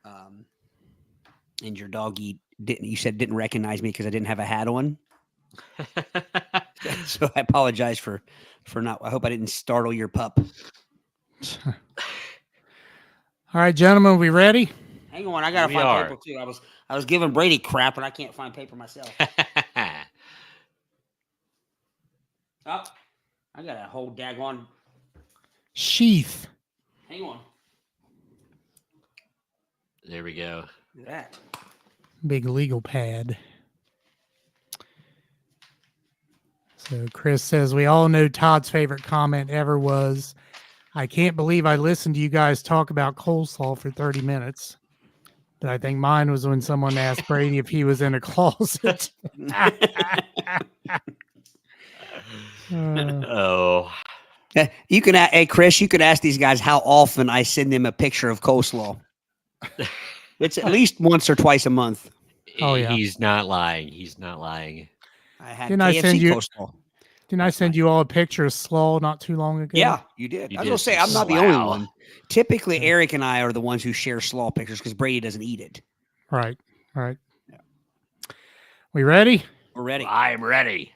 And your doggy didn't recognize me because I didn't have a hat on. So I apologize for not. I hope I didn't startle your pup. All right, gentlemen, we ready? Hang on, I gotta We find are. paper too. I was giving Brady crap, and I can't find paper myself. Oh, I got a whole daggone. Sheath. Hang on. There we go. Look at that. Big legal pad. So Chris says, we all know Todd's favorite comment ever was, I can't believe I listened to you guys talk about coleslaw for 30 minutes. But I think mine was when someone asked Brady if he was in a closet. Oh. You can, hey Chris, you could ask these guys how often I send them a picture of coleslaw. It's at least once or twice a month. Oh, yeah. He's not lying. He's not lying. I had Didn't KFC I send you- coleslaw. Didn't I send you all a picture of slaw not too long ago? Yeah, you did. You I was did gonna say some I'm not the only slaw. one. Typically, Aric and I are the ones who share slaw pictures because Brady doesn't eat it. Right. Right. We ready? We're ready. I'm ready.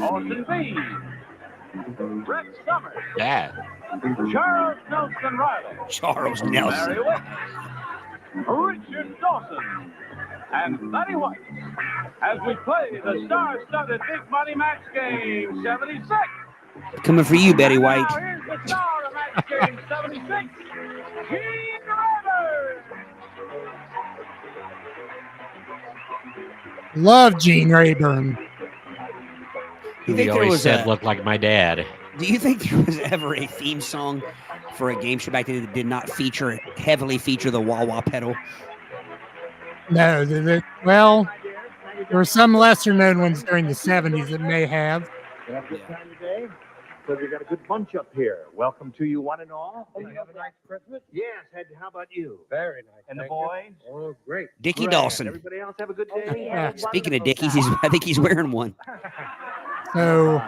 Austin Reed Rick Summers, Yeah. Charles Nelson Riley, Charles Nelson. Mary Wick, Richard Dawson, and Betty White as we play the star-studded Big Money Match Game 76. Coming for you, Betty White. Now here's the star of Match Game 76, Gene Rivers. Love Gene Rayburn. You He think there always was said a, looked like my dad. do you think there was ever a theme song for a game show back then that did not heavily feature the wah-wah pedal? No, well, there were some lesser known ones during the 70s that may have. Have a good time today? So we got a good bunch up here. Welcome to you, one and all. Did you have a nice Christmas? Yes. How about you? Very nice. And the boys? Oh, great. Dickie Great. Dawson. Everybody else have a good day? Yeah. Speaking of Dickies, I think he's wearing one. So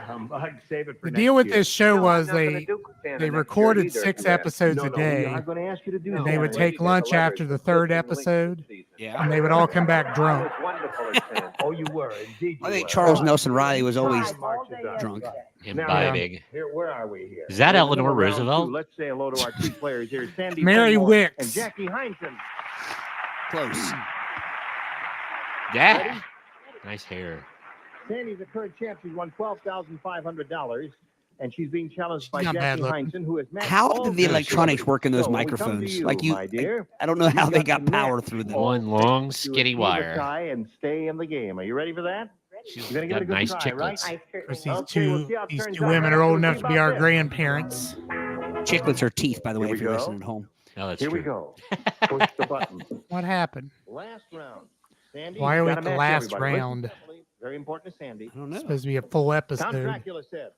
Save it for the next deal with year. this show No, was I'm not gonna they do Santa next year recorded either. 6 Yeah. episodes No, a we day, are going to ask you to do and they would Santa. take lunch after the 3rd episode, Yeah. and they would all come back drunk. Wonderful at Santa. Oh, you were. Indeed you I think were. Charles Nelson Riley was always drunk. Imbibing. Here, where are we here? Is that We're in the Eleanor middle of round Roosevelt? two. Let's say hello to our 2 players here. Sandy Mary Fenmore Wicks. and Jackie Heinzen. Close. Yeah. Nice hair. Sandy's a current champ. She's won $12,500, and she's being challenged by Not bad Jackie looking. Heinzen, who has matched How all did the good electronics work in those So we come to microphones? you, Like you, my dear. I don't know how You've they got got the power net. through them. One long, skinny You achieve a wire. tie and stay in the game. Are you ready for that? She's You're gonna give it got a good nice try, chiclets. right? Of course, Okay, we'll see how it these turns two out. women are old Let's enough see to be about our this. grandparents. Chiclets are teeth, by the way, Here if we you're go. listening at home. Oh, that's Here true. we go. Push the button. What happened? Last round. Sandy, Why are we gotta at the match last everybody. Listen round? carefully. Very important to Sandy. I don't know. It's supposed to be a full Count episode. Dracula said,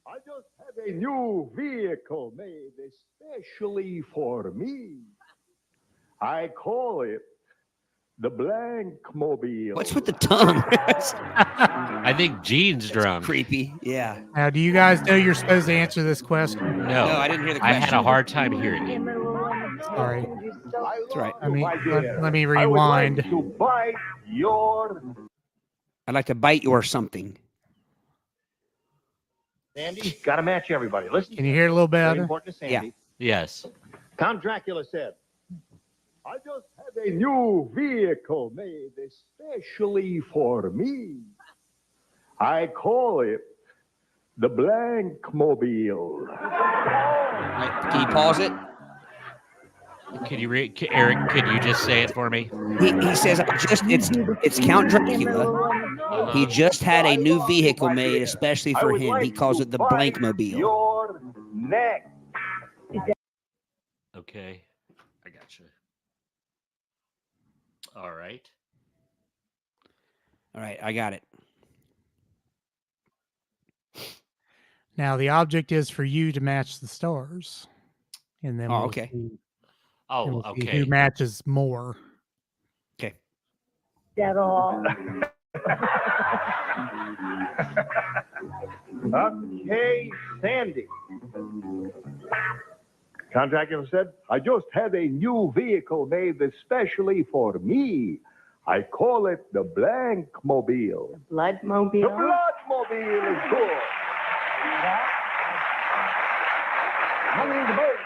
I just had a new vehicle made especially for me. I call it the Blank Mobile. What's with the tongue? I think Gene's drunk. Creepy. Yeah. Now, do you guys know you're supposed to answer this question? No, No, I didn't hear the I had question. a hard time hearing it. Sorry. That's right. Let me My dear, let me I would like rewind. to bite your... I'd like to bite you or something. Sandy, got to match everybody. Listen. Can you hear it a little Very better? important to Sandy. Yes. Count Dracula said, I just had a new vehicle made especially for me. I call it the Blank Mobile. Right. Can you pause it? Could you Eric, could you just say it for me? He says it's Count Dracula. He just had a new vehicle made especially I for would him. He like calls to it the bite Blank Mobile. Your neck. Okay. I got you. All right. All right, I got it. Now, the object is for you to match the stars, and then Oh, we'll okay. see- and Oh, we'll see okay. who matches more. Okay. Okay, Sandy. Count Dracula said, I just had a new vehicle made especially for me. I call it the Blank Mobile. The Bloodmobile. Bloodmobile is good.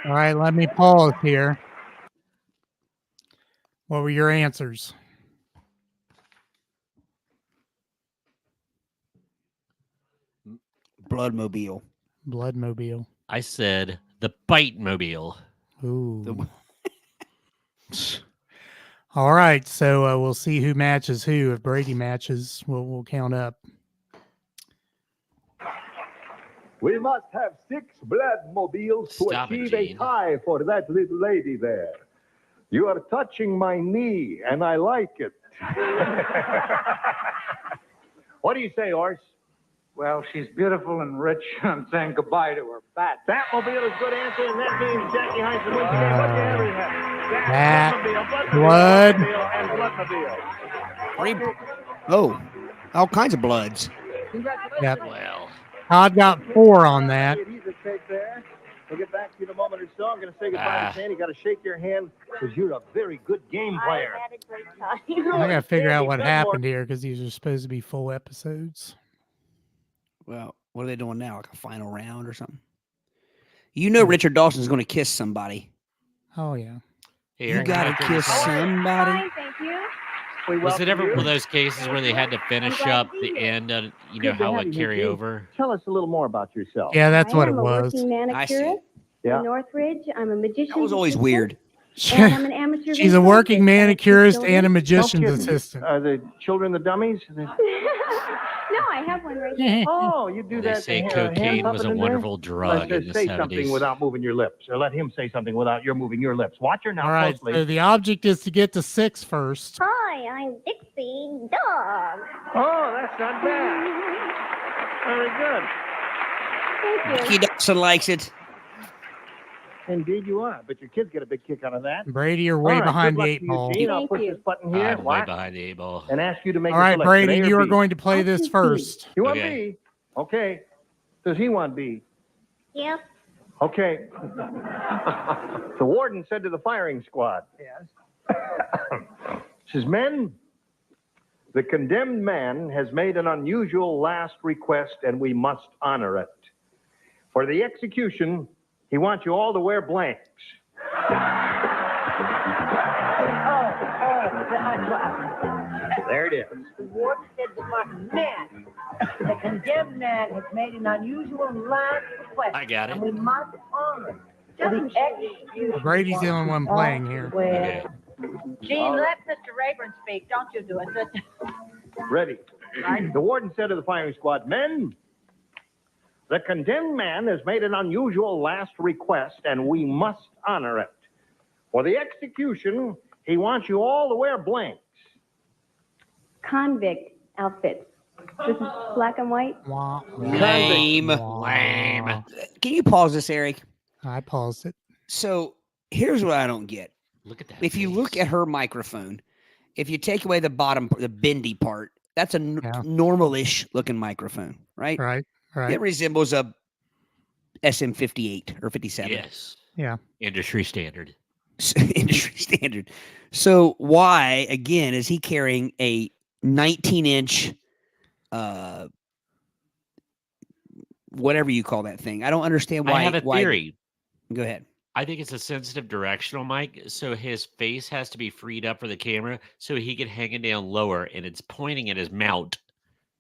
All right, let me pause here. What were your answers? Bloodmobile. Bloodmobile. I said the Bite Mobile. Ooh. All right, so we'll see who matches who. If Brady matches, we'll count up. We must have 6 Bloodmobiles to Stop it, achieve a Gene. tie for that little lady there. You are touching my knee, and I like it. What do you say, Horse? Well, she's beautiful and rich. I'm saying goodbye to her. Fat. Batmobile is good answer, and that means Jackie Heinzen wins the game. What do you have? We have Bat, Bloodmobile, blood. Bloodmobile, and Bloodmobile. Oh, all kinds of bloods. Yep. Well, Todd got 4 on that. He's a take there. We'll get back to you in a moment or so. I'm going to say goodbye Ah. to Sandy. Got to shake your hand because you're a very good game player. I had a great time. I got to figure out Sandy what Fenmore. happened here because these are supposed to be full episodes. Well, What are they doing now? Like a final round or something? You know, Richard Dawson's going to kiss somebody. Oh yeah. Hey, You Eric, got how to about kiss this? somebody. Fine, thank you. We Was welcome it ever you. one of those cases where they had to finish glad up to be the here. end, you know, Good to how it have would you, carry Nikki. over? Tell us a little more about yourself. Yeah, that's what I it am a was. working I see. manicurist Yeah. in Northridge. I'm a magician's That was always assistant, weird. and I'm an amateur She's a working ventriloquist. I have two manicurist and a children. No magician's kidding. assistant. Are the children the dummies? No, I have one right here. Oh, you do They that. say hand cocaine was puppet a in there? wonderful drug in the Say something 70s. without moving your lips, or let him say something without you're moving your lips. Watch her now All right. closely. So the object is to get to 6 first. Hi, I'm Dixie Dog. Oh, that's not bad. Very good. Thank you. He Dawson likes it. Indeed, you are. But your kids get a big kick out of that. Brady, you're way All right, behind good the luck 8 to you, ball. Gene. I'll Thank push you. this button here. I'm way Watch, behind the 8 ball. and ask you to make All a right, selection. Brady, A or you are B. going to play this Option B. first. You want Okay. B? Okay. Does he want B? Yep. Okay. The warden said to the firing squad. Yes. Says, men, the condemned man has made an unusual last request, and we must honor it. For the execution, he wants you all to wear blanks. There it is. The warden said to my man, the condemned man has made an unusual last request. I got it. And we must honor it. For the execution. Brady's the only one playing here. Okay. Gene, let Mr. Rayburn speak. Don't you do it. Ready. The warden said to the firing squad, men, the condemned man has made an unusual last request, and we must honor it. For the execution, he wants you all to wear blanks. Convict outfits. This is black and white. Wah, wah, Lame. wah. Lame. Can you pause this, Eric? I paused it. So here's what I don't get. Look at that. If you look face. at her microphone, if you take away the bottom, the bendy part, that's a Yeah. normal-ish looking microphone, right? Right. Right. It resembles a SM58 or 57. Yes. Yeah. Industry standard. Industry standard. So why, again, is he carrying a 19-inch, whatever you call that thing? I don't understand why. I have a theory. Go ahead. I think it's a sensitive directional mic, so his face has to be freed up for the camera so he can hang it down lower, and it's pointing at his mount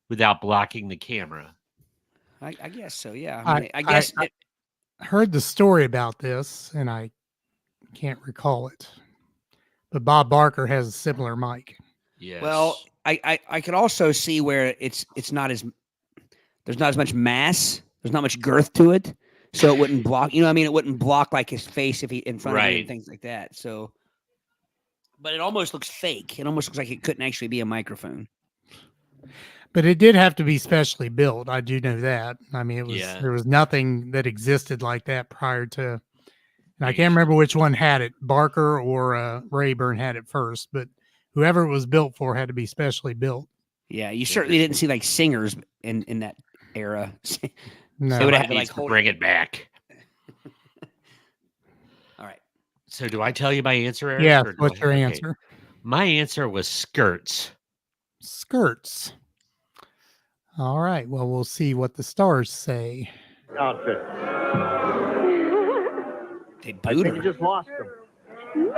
without blocking the camera. I guess so. Yeah. I- I guess. I heard the story about this, and I can't recall it. But Bob Barker has a similar mic. Yes. Well, I could also see where it's not as there's not as much mass. There's not much girth to it, so it wouldn't block. You know what I mean? It wouldn't block like his face if he in front of him Right. and things like that. So, but it almost looks fake. It almost looks like it couldn't actually be a microphone. But it did have to be specially built. I do know that. I mean, it was Yeah. there was nothing that existed like that prior to. And I Maybe can't so. remember which one had it. Barker or Rayburn had it first, but whoever it was built for had to be specially built. Yeah, you certainly didn't see like singers in that era. No. They would have Somebody to needs like to hold bring it back. All right. So do I tell you my answer, Eric? Yeah. or do What's I- your okay. answer? My answer was skirts. Skirts. All right. Well, we'll see what the stars say. Outfit. They I booed think you her. just lost them.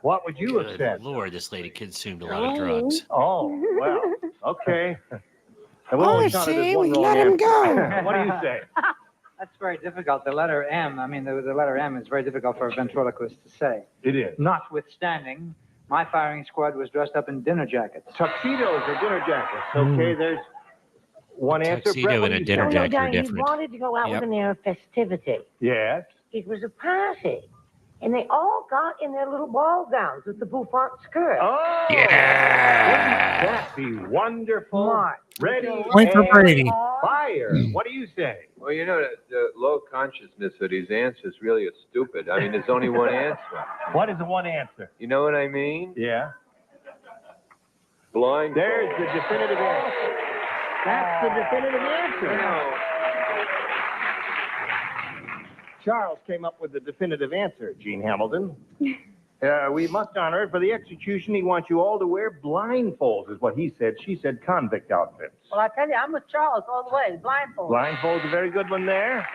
What would you have Good said? Lord, this lady consumed a lot of drugs. Oh, well, okay. And we Oh, only counted as see, one we wrong let him answer. go. What do you say? That's very difficult. The letter M, I mean, the letter M is very difficult for a ventriloquist to say. It is. Notwithstanding, my firing squad was dressed up in dinner jackets. Tuxedos or dinner jackets. Okay, there's one answer. Tuxedo Brett, what and do a you dinner say? jacket. Darling, are he different. wanted to go out Yep. with an air of festivity. Yes. It was a party. And they all got in their little ball gowns with the bouffant skirt. Oh, Yeah. wouldn't that be wonderful? Smart. Ready? Point for and Brady. Fire. What do you say? Well, you know, the low consciousness of these answers really is stupid. I mean, there's only one answer. What is the one answer? You know what I mean? Yeah. Blind. There's the definitive answer. That's the definitive answer. Charles came up with the definitive answer, Gene Hamilton. We must honor it. For the execution, he wants you all to wear blindfolds, is what he said. She said convict outfits. Well, I tell you, I'm with Charles all the way. Blindfold. Blindfolds, a very good one there.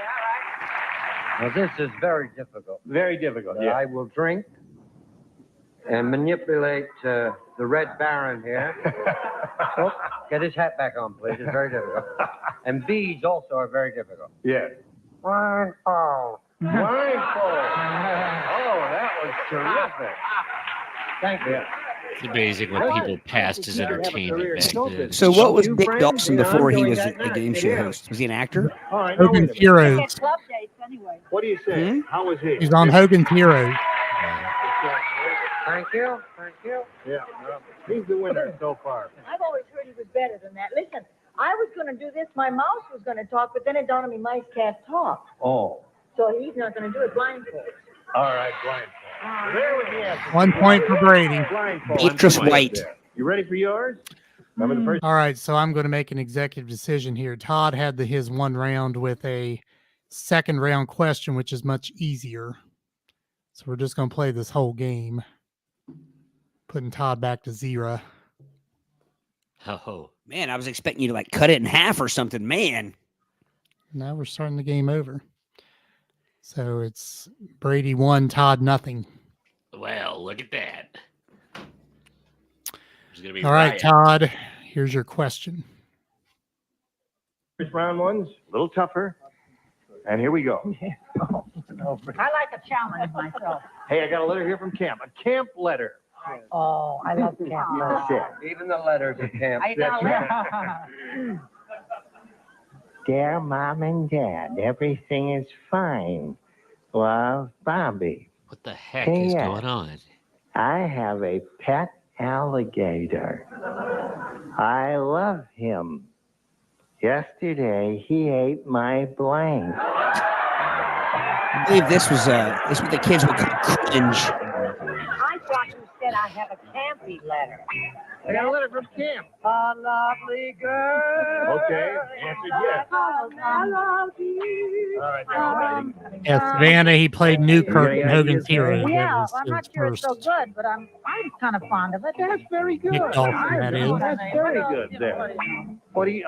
Yeah, Now, this is very difficult. Very difficult, yeah. I will drink and manipulate the Red Baron here. Oh, get his hat back on, please. It's very difficult. And beads also are very difficult. Yes. Blindfold. Blindfold. Oh, that was terrific. Thank you. It's amazing what people passed as entertainment back then. So what was Dick Dawson before he was a game show host? Was he an actor? All right, now wait a Hogan's minute. Heroes. Get club dates anyway. What do you say? How was he? He's on Hogan's Heroes. Thank you. Thank you. Yeah, well, he's the winner so far. I've always heard he was better than that. Listen, I was going to do this. My mouse was going to talk, but then it dawned on me mice can't talk. Oh. So he's not going to do it blindfold. All right, blindfold. There was the answer. 1 point for Brady. Blindfold. Beatrice White. You ready for yours? Remember the first? All right, so I'm going to make an executive decision here. Todd had his 1 round with a second round question, which is much easier. So we're just going to play this whole game, putting Todd back to 0. Oh, Man, I was expecting you to like cut it in half or something. Man. Now we're starting the game over. So it's Brady 1, Todd 0. well, look at that. There's gonna be All right, riot. Todd, here's your question. First round one's a little tougher. And here we go. I like a challenge myself. Hey, I got a letter here from Camp. A camp letter. Oh, I love camp. That's it. Even the letters at camp. I got a letter. Dear Mom and Dad, everything is fine. Love, Bobby. What the heck is P.S. going on? I have a pet alligator. I love him. Yesterday, he ate my blank. I believe this was what the kids would call cringe. I thought you said I have a campy letter. I got a letter from Camp. A lovely girl. Okay, answered yes. I love you. All right, that's right. Yeah, Savannah, he played Newkirk in Hogan's Heroes. That Yeah, was I'm not his sure it's so first. good, but I'm kind of fond of it. That's very good. Nick Dawson, that is. That's very good there. What do you,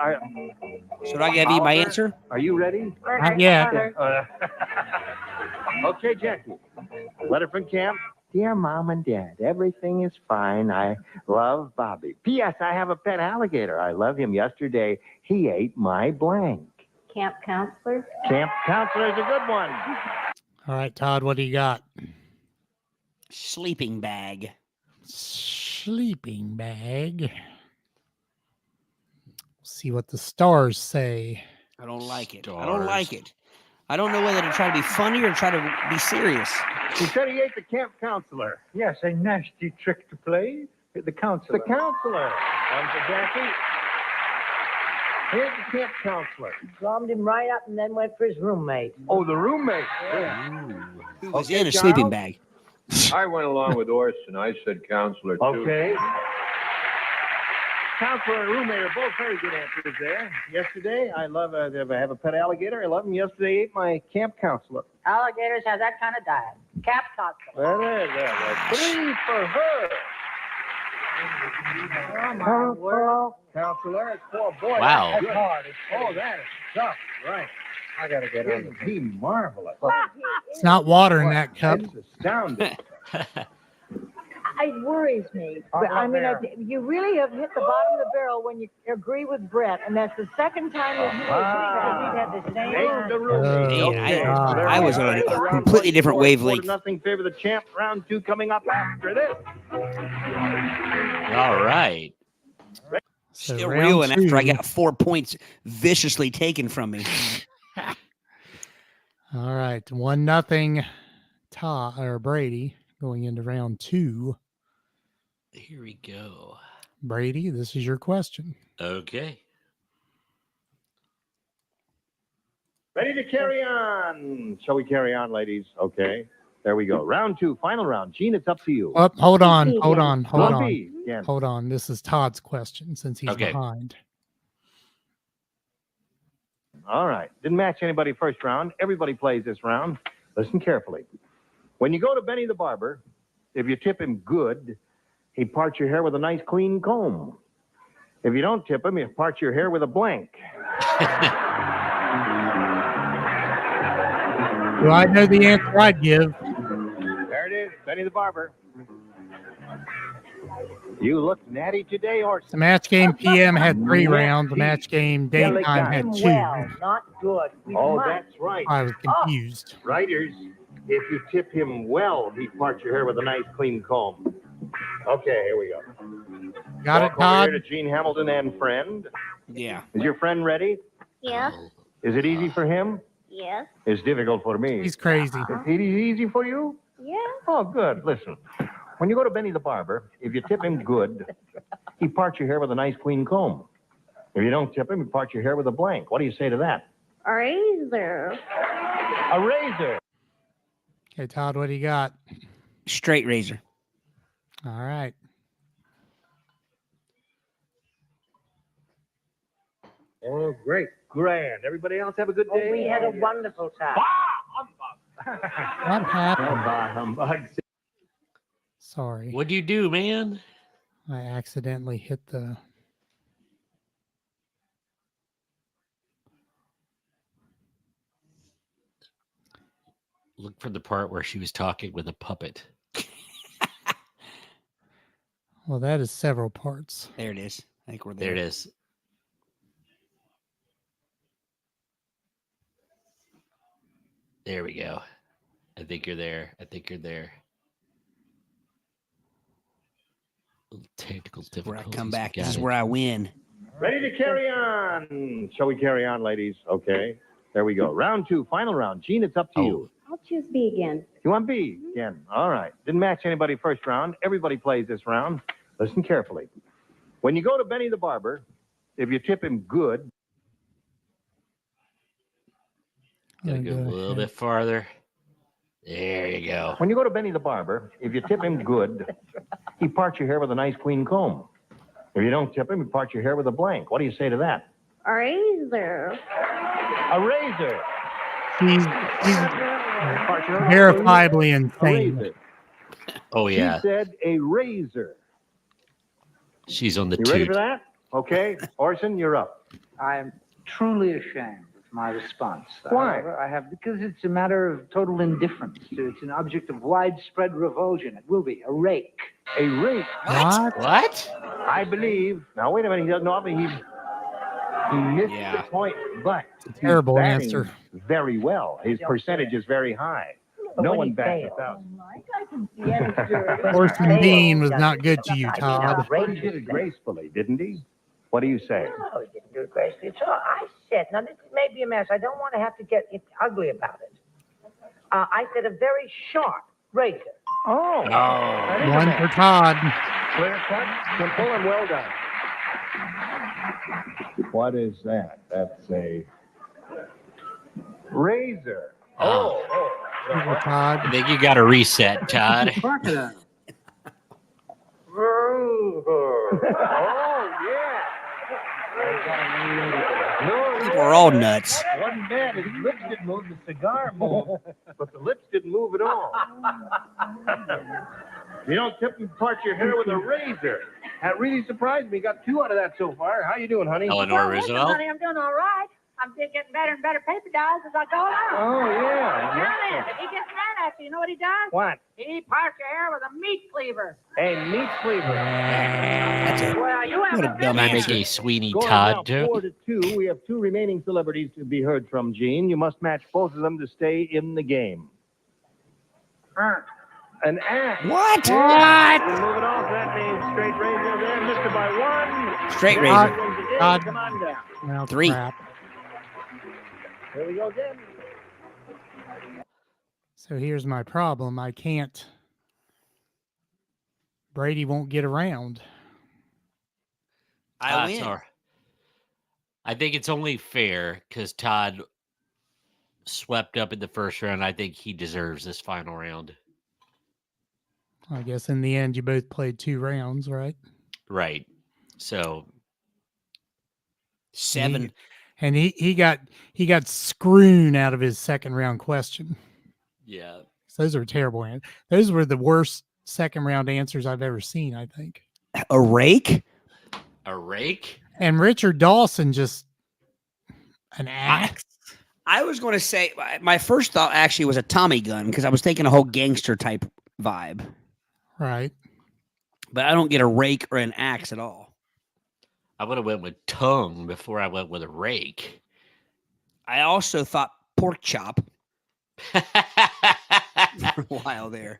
Should I give you my answer? are you ready? Not yet. Okay, Jackie. Letter from Camp. Dear Mom and Dad, everything is fine. I love Bobby. P.S. I have a pet alligator. I love him. Yesterday, he ate my blank. Camp counselor. Camp counselor is a good one. All right, Todd, what do you got? Sleeping bag. Sleeping bag. See what the stars say. I don't like it. I Stars. don't like it. I don't know whether to try to be funny or try to be serious. He said he ate the camp counselor. Yes, a nasty trick to play. The counselor. The counselor. One for Jackie. Here's the camp counselor. Drummed him right up and then went for his roommate. Oh, the roommate. Who was Okay, in a sleeping Charles? bag? I went along with Orson. I said counselor, too. Okay. Counselor and roommate are both very good answers there. Yesterday, I have a pet alligator. I love him. Yesterday, ate my camp counselor. Alligators have that kind of diet. Cap counselor. There. 3 for her. Oh, my word. Counselor, it's 4. Boy, Wow. that's hard. Oh, that is tough. Right. I got to get on. Isn't he marvelous? It's not water in that cup. It's astounding. It worries me. But, I mean, you really have hit the bottom of the barrel when you agree with Brett, and that's the second time you've hit we've had the same. Ain't the roommate. Oh, Okay. God. There I we was go. on a Round completely different 4, wavelength. 4-0 favor the champ. Round 2 coming up after this. All right. So Still round reeling after I 2. got 4 points viciously taken from me. All right, 1-0. Todd or Brady going into round 2. Here we go. Brady, this is your question. Okay. Ready to carry on. Shall we carry on, ladies? Okay. There we go. Round 2, final round. Gene, it's up to you. Oh, hold on. Lumpy again. Hold on. This is Todd's question since he's Okay. behind. All right. Didn't match anybody first round. Everybody plays this round. Listen carefully. When you go to Benny the Barber, if you tip him good, he parts your hair with a nice clean comb. If you don't tip him, he parts your hair with a blank. Do I know the answer I'd give? There it is, Benny the Barber. You look natty today, or The match game PM had 3 rounds. The match game daytime had 2. Well, not good. We Oh, must. that's right. I was confused. Writers, if you tip him well, he parts your hair with a nice clean comb. Okay, here we go. Got it, Walk over here Todd? to Gene Hamilton and friend. Yeah. Is your friend ready? Yes. Is it easy for him? Yes. It's difficult for me. He's crazy. Is it easy for you? Yeah. Oh, good. Listen, when you go to Benny the Barber, if you tip him good, he parts your hair with a nice clean comb. If you don't tip him, he parts your hair with a blank. What do you say to that? A razor. A razor. Okay, Todd, what do you got? Straight razor. All right. Oh, great. Grand. Everybody else have a good Oh, day? we had a wonderful time. What happened? Humbug. Sorry. What'd you do, man? I accidentally hit the... Look for the part where she was talking with a puppet. Well, that is several parts. There it is. I think we're There there. it is. There we go. I think you're there. I think you're there. Little technical Where I difficulties. come back. We This got is it. where I win. Ready to carry on. Shall we carry on, ladies? Okay. There we go. Round 2, final round. Gene, it's up to you. I'll choose B again. You want B again? All right. Didn't match anybody first round. Everybody plays this round. Listen carefully. When you go to Benny the Barber, if you tip him good, Gotta go a little bit farther. There you go. when you go to Benny the Barber, if you tip him good, he parts your hair with a nice clean comb. If you don't tip him, he parts your hair with a blank. What do you say to that? A razor. A razor. He's Parts your hair with a verifiably A insane. razor. Oh, yeah. She said a razor. She's on the You ready toot. for that? Okay. Orson, you're up. I am truly ashamed of my response. Why? However, because it's a matter of total indifference. It's an object of widespread revulsion. It will be a rake. A rake. What? I believe. Now, wait a minute. He doesn't know. He missed the point, but Terrible he's batting answer. very well. His percentage is very high. No one backs us out. Orson Bean was not good to you, Todd. He did it gracefully, didn't he? What do you say? No, he didn't do it gracefully. So I said, now this may be a mess. I don't want to have to get ugly about it. I said a very sharp razor. Oh. That is a One match. for Todd. Clear cut, simple, and well done. What is that? That's a razor. Oh. One for Todd. I think you got to reset, Todd. Crocodile. Oh, yeah. No, People are all nuts. wasn't bad. His lips didn't move. The cigar moved, but the lips didn't move at all. You don't tip and part your hair with a razor. That really surprised me. Got 2 out of that so far. How you doing, honey? Eleanor Roosevelt. I'm doing all right. I'm just getting better and better paper dolls as I go along. Oh, yeah. Now then, if he gets mad at you, you know what he does? What? He parts your hair with a meat cleaver. A meat cleaver. That's it. Well, you have What a a dumb Can I make answer. a Sweeney Score is Todd now joke? 4-2. We have 2 remaining celebrities to be heard from, Gene. You must match both of them to stay in the game. An axe. What? What? We'll move it off. That means straight razor there. Missed it by 1. Straight Todd. razor. Todd. Come on down. Well, 3. crap. Here we go again. So here's my problem. I can't. Brady won't get around. I It's win. all right. I think it's only fair because Todd swept up in the first round. I think he deserves this final round. I guess in the end, you both played 2 rounds, right? Right. So 7. And he got screwed out of his second round question. yeah. So those are terrible. Those were the worst second round answers I've ever seen, I think. A rake? A rake? And Richard Dawson just an axe. I was going to say my first thought actually was a Tommy gun because I was thinking a whole gangster type vibe. Right. But I don't get a rake or an axe at all. I would have went with tongue before I went with a rake. I also thought pork chop for a while there.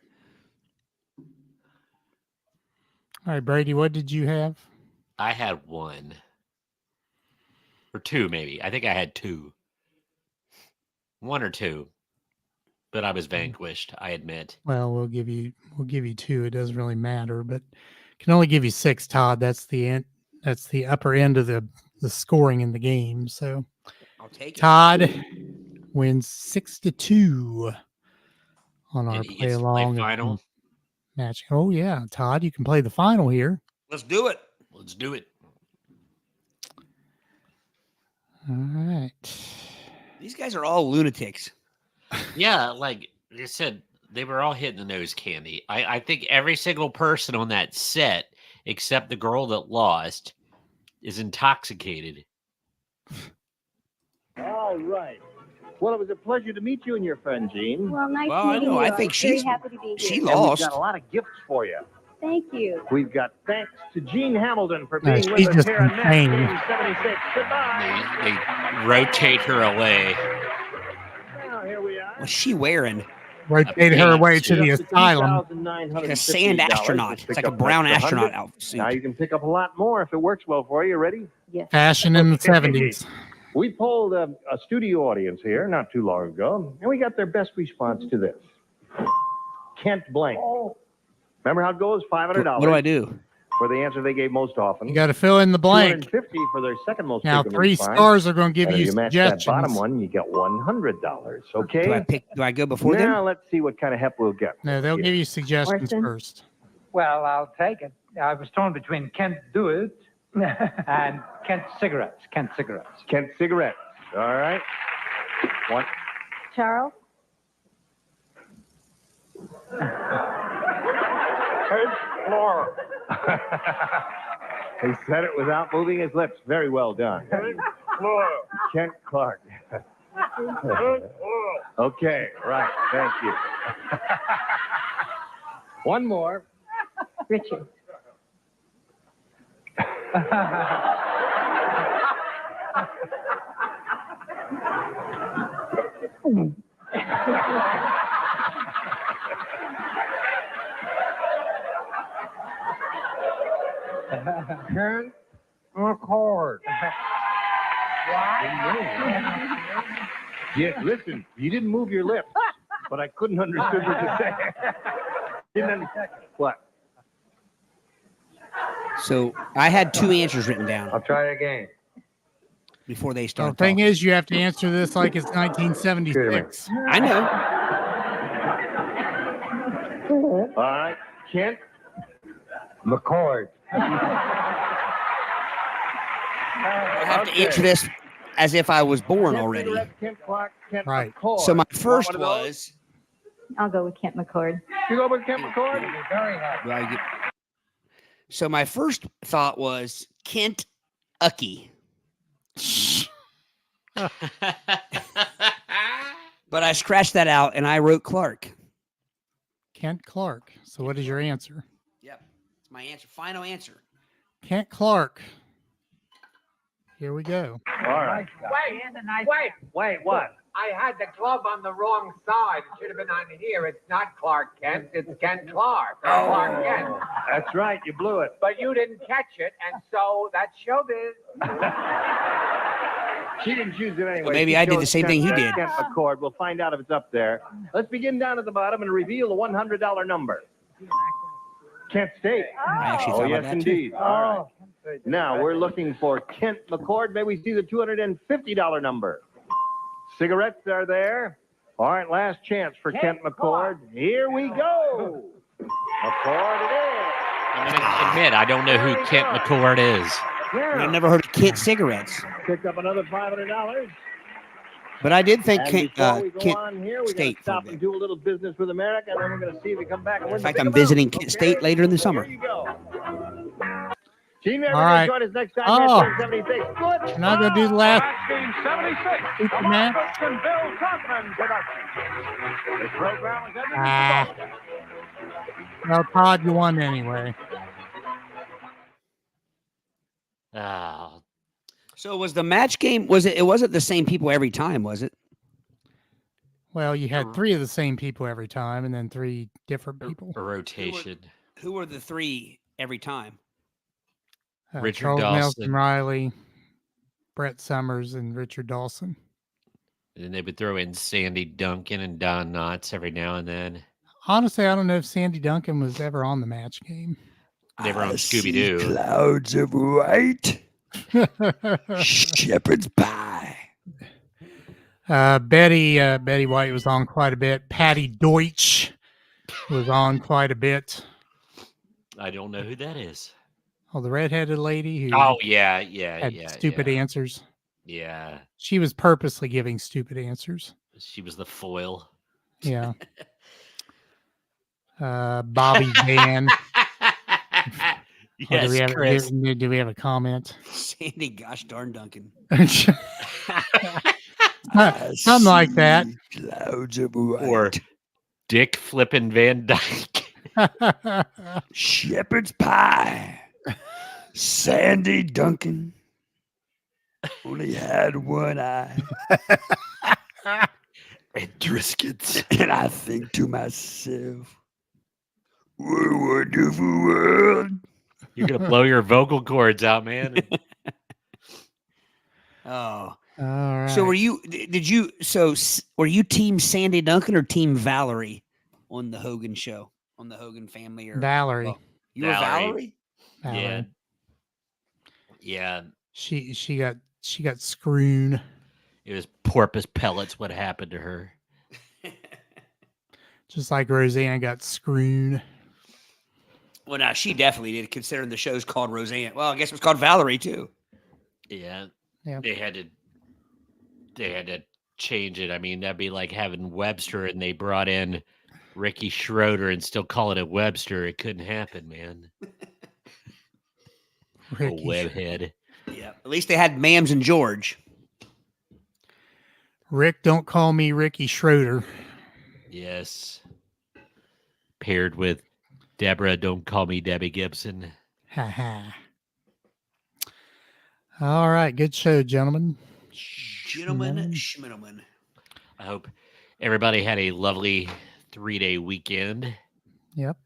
All right, Brady, what did you have? I had one. Or two, maybe. I think I had two. One or two. But I was vanquished, I admit. Well, we'll give you two. It doesn't really matter, but can only give you 6, Todd. That's the upper end of the scoring in the game. So I'll take it. Todd wins 6-2 on our And he play gets to along play final. match. Oh yeah, Todd, you can play the final here. Let's do it. Let's do it. All right. These guys are all lunatics. Yeah, like I said, they were all hitting the nose candy. I think every single person on that set, except the girl that lost, is intoxicated. All right. Well, it was a pleasure to meet you and your friend, Jean. Well, nice Well, I meeting know. you. I think I'm very she's- happy to be here. She And lost. we've got a lot of gifts for you. Thank you. We've got thanks to Jean Hamilton for No, being she's with us just here on Net insane. Game 76. Goodbye. They rotate her away. Now, here we are. What's she wearing? Rotate her away to the Just asylum. Like a sand $2,950 astronaut. to It's pick like a up an brown extra astronaut 100. outfit. Now you can pick up a lot more if it works well for you. Ready? Yes. Fashion in the 70s. We polled a studio audience here not too long ago, and we got their best response to this. Kent Blank. Remember how it goes? $500. What do I do? For the answer they gave most often. You got to fill in the blank. $250 for their second most Now, frequent 3 response. stars are going to give And if you you match that suggestions. bottom one, you get $100. Okay. Do I go before now them? let's see what kind of help we'll get. No, they'll give you suggestions Orson? first. Well, I'll take it. I was torn between Kent Do It and Kent Cigarettes. Kent Cigarettes. Kent Cigarettes. All right. One. Charles? Explorer. He said it without moving his lips. Very well done. Kent Clark. Okay, right. Thank you. One more. Richard. Kent McCord. Yeah, listen, you didn't move your lips, but I couldn't understand what you said. Didn't understand. What? So I had 2 answers written down I'll try it again. before they The started. thing talking. is, you have to answer this like it's 1976. I know. All right, Kent McCord. I have to answer this as if I was born Kent already. Cigarettes, Kent Clark, Kent Right. McCord. So my You want first one of those? was. I'll go with Kent McCord. You go with Kent McCord? Do I get- So my first thought was Kent Ucky, but I scratched that out and I wrote Clark. Kent Clark. So what is your answer? Yep, it's my answer. Final answer. Kent Clark. Here we go. All right. Wait, what? I had the glove on the wrong side. It should have been on here. It's not Clark Kent. It's Kent Clark. Or Clark Kent. That's right. You blew it. But you didn't catch it, and so that's showbiz. She didn't choose it anyway. Well, maybe She I did the chose same thing he did. Kent McCord. We'll find out if it's up there. Let's begin down at the bottom and reveal the $100 number. Kent State. I actually Oh, thought yes, about that indeed. too. All right. Now we're looking for Kent McCord. May we see the $250 number? Cigarettes are there. All right, last chance for Kent McCord. Here we go. McCord it is. I'm going to admit, I don't know who Kent McCord is. I never heard of Kent Cigarettes. Picked up another $500. But I did think And Kent, before we go Kent on here, we got to State. stop and do a little business with America, and then we're going to see if we come back and win In the fact, big I'm amount, visiting Kent okay? State later in the summer. Here you go. Gene, we're All going right. to join us next time. Oh. Match 76. Good. Can I go do the last Game 76. Super The match? Marcus and Bill Trotman production. This program is edited Ah. Well, Todd, you won anyway. Oh, So was the match game? Was it? It wasn't the same people every time, was it? Well, you had 3 of the same people every time, and then 3 different people. a rotation. Who were the 3 every time? Richard Charles Nelson Dawson. Riley, Brett Summers, and Richard Dawson. And they would throw in Sandy Duncan and Don Knotts every now and then. Honestly, I don't know if Sandy Duncan was ever on the match game. They were on Scooby-Doo. Clouds of white. Shepherd's pie. Betty White was on quite a bit. Patty Deutsch was on quite a bit. I don't know who that is. Oh, the redheaded lady who Oh, yeah. had stupid answers. Yeah. She was purposely giving stupid answers. She was the foil. Yeah. Bobby Van. Yes, Chris. Do we have a comment? Sandy gosh darn Duncan. Something like that. Clouds of white. Or Dick Flippin' Van Dyke. Shepherd's pie. Sandy Duncan only had one eye. And Triscuits. And I think to myself, what a wonderful world. You're going to blow your vocal cords out, man. Oh. All right. So were you team Sandy Duncan or team Valerie on the Hogan show, on the Hogan family? Or Valerie? Oh, you were Valerie? Valerie. Yeah. She got screwed. It was porpoise pellets what happened to her. Just like Roseanne got screwed. Well, now she definitely did, considering the show's called Roseanne. Well, I guess it was called Valerie too. Yeah. Yeah. They had to change it. I mean, that'd be like having Webster and they brought in Ricky Schroeder and still call it a Webster. It couldn't happen, man. Ricky webhead. Yeah. At least they had Mams and George. Rick, don't call me Ricky Schroeder. Yes. Paired with Deborah, don't call me Debbie Gibson. Ha ha. All right. Good show, gentlemen. Schmiddleman. I hope everybody had a lovely 3-day weekend. Yep.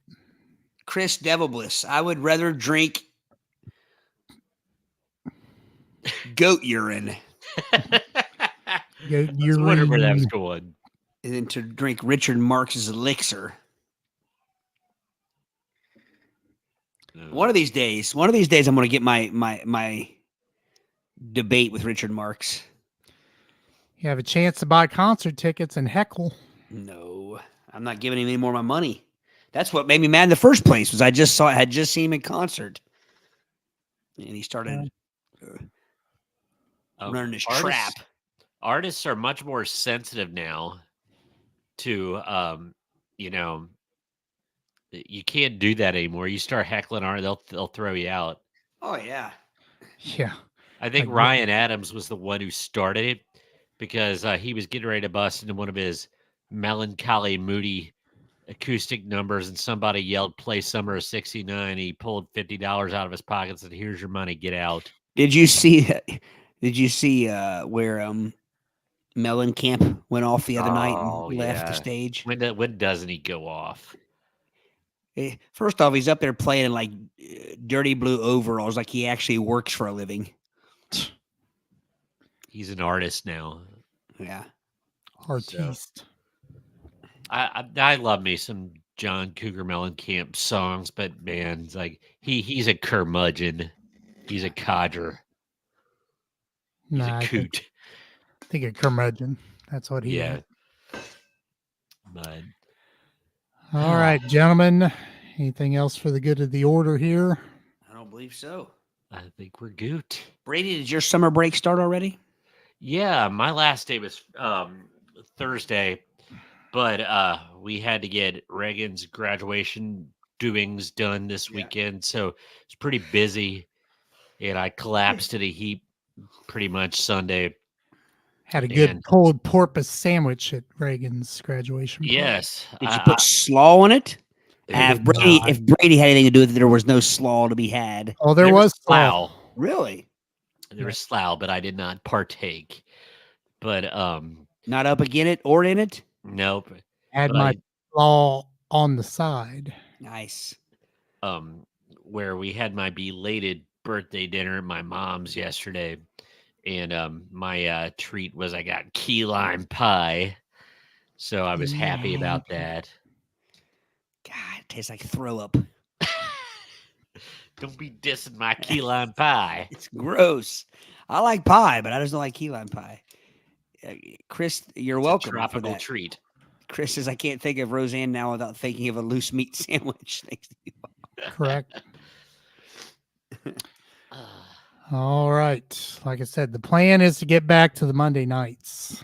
Chris Devilbliss. I would rather drink goat urine Goat I was wondering where that was urine. going. than to drink Richard Marx's elixir. One of these days, I'm going to get my debate with Richard Marx. You have a chance to buy concert tickets and heckle. No, I'm not giving him any more of my money. That's what made me mad in the first place. Was I had just seen him in concert, and he started running his trap. Artists are much more sensitive now to, you can't do that anymore. You start heckling art, they'll throw you out. Oh yeah, yeah. I think Ryan Adams was the one who started it because he was getting ready to bust into one of his melancholy, moody acoustic numbers, and somebody yelled, "Play Summer of '69." He pulled $50 out of his pocket and said, "Here's your money. Get out." Did you see? Where Mellencamp went off the other night and left the stage? When doesn't he go off? First off, he's up there playing in like dirty blue overalls, like he actually works for a living. He's an artist now. Yeah, artiste. I love me some John Cougar Mellencamp songs, but man, it's like he's a curmudgeon. He's a codger. He's Nah, a coot. I think a curmudgeon. That's what he is. But all right, gentlemen. Anything else for the good of the order here? I don't believe so. I think we're good. Brady, did your summer break start already? Yeah, my last day was Thursday, but we had to get Reagan's graduation doings done this weekend, so it's pretty busy, and I collapsed in a heap pretty much Sunday. Had a good And pulled porpoise sandwich at Reagan's graduation party. yes, Did you put slaw on it? I If did Brady, not. if Brady had anything to do with it, there was no slaw to be had. Oh, there was slaw. slough. Really? There was slough, but I did not partake. But Not up again it or in it? nope. Had But my slaw on the side. Nice. Where we had my belated birthday dinner at my mom's yesterday, and my treat was I got key lime pie, so I was happy about that. God, it tastes like throw up. Don't be dissing my key lime pie. It's gross. I like pie, but I just don't like key lime pie. Chris, you're It's welcome a tropical for that. treat. Chris says I can't think of Roseanne now without thinking of a loose meat sandwich. Thanks to you. Correct. All right. Like I said, the plan is to get back to the Monday nights.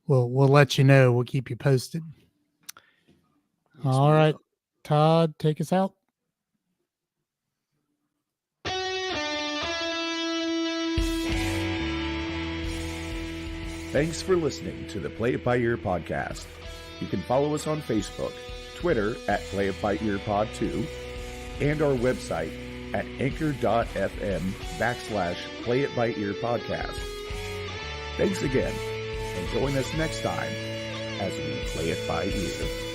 We'll let you know. We'll keep you posted. All right. Todd, take us out. Thanks for listening to the Play It By Ear podcast. You can follow us on Facebook, Twitter at Play It By Ear Pod 2, and our website at anchor.fm/Play It By Ear podcast. Thanks again, and join us next time as we play it by ear.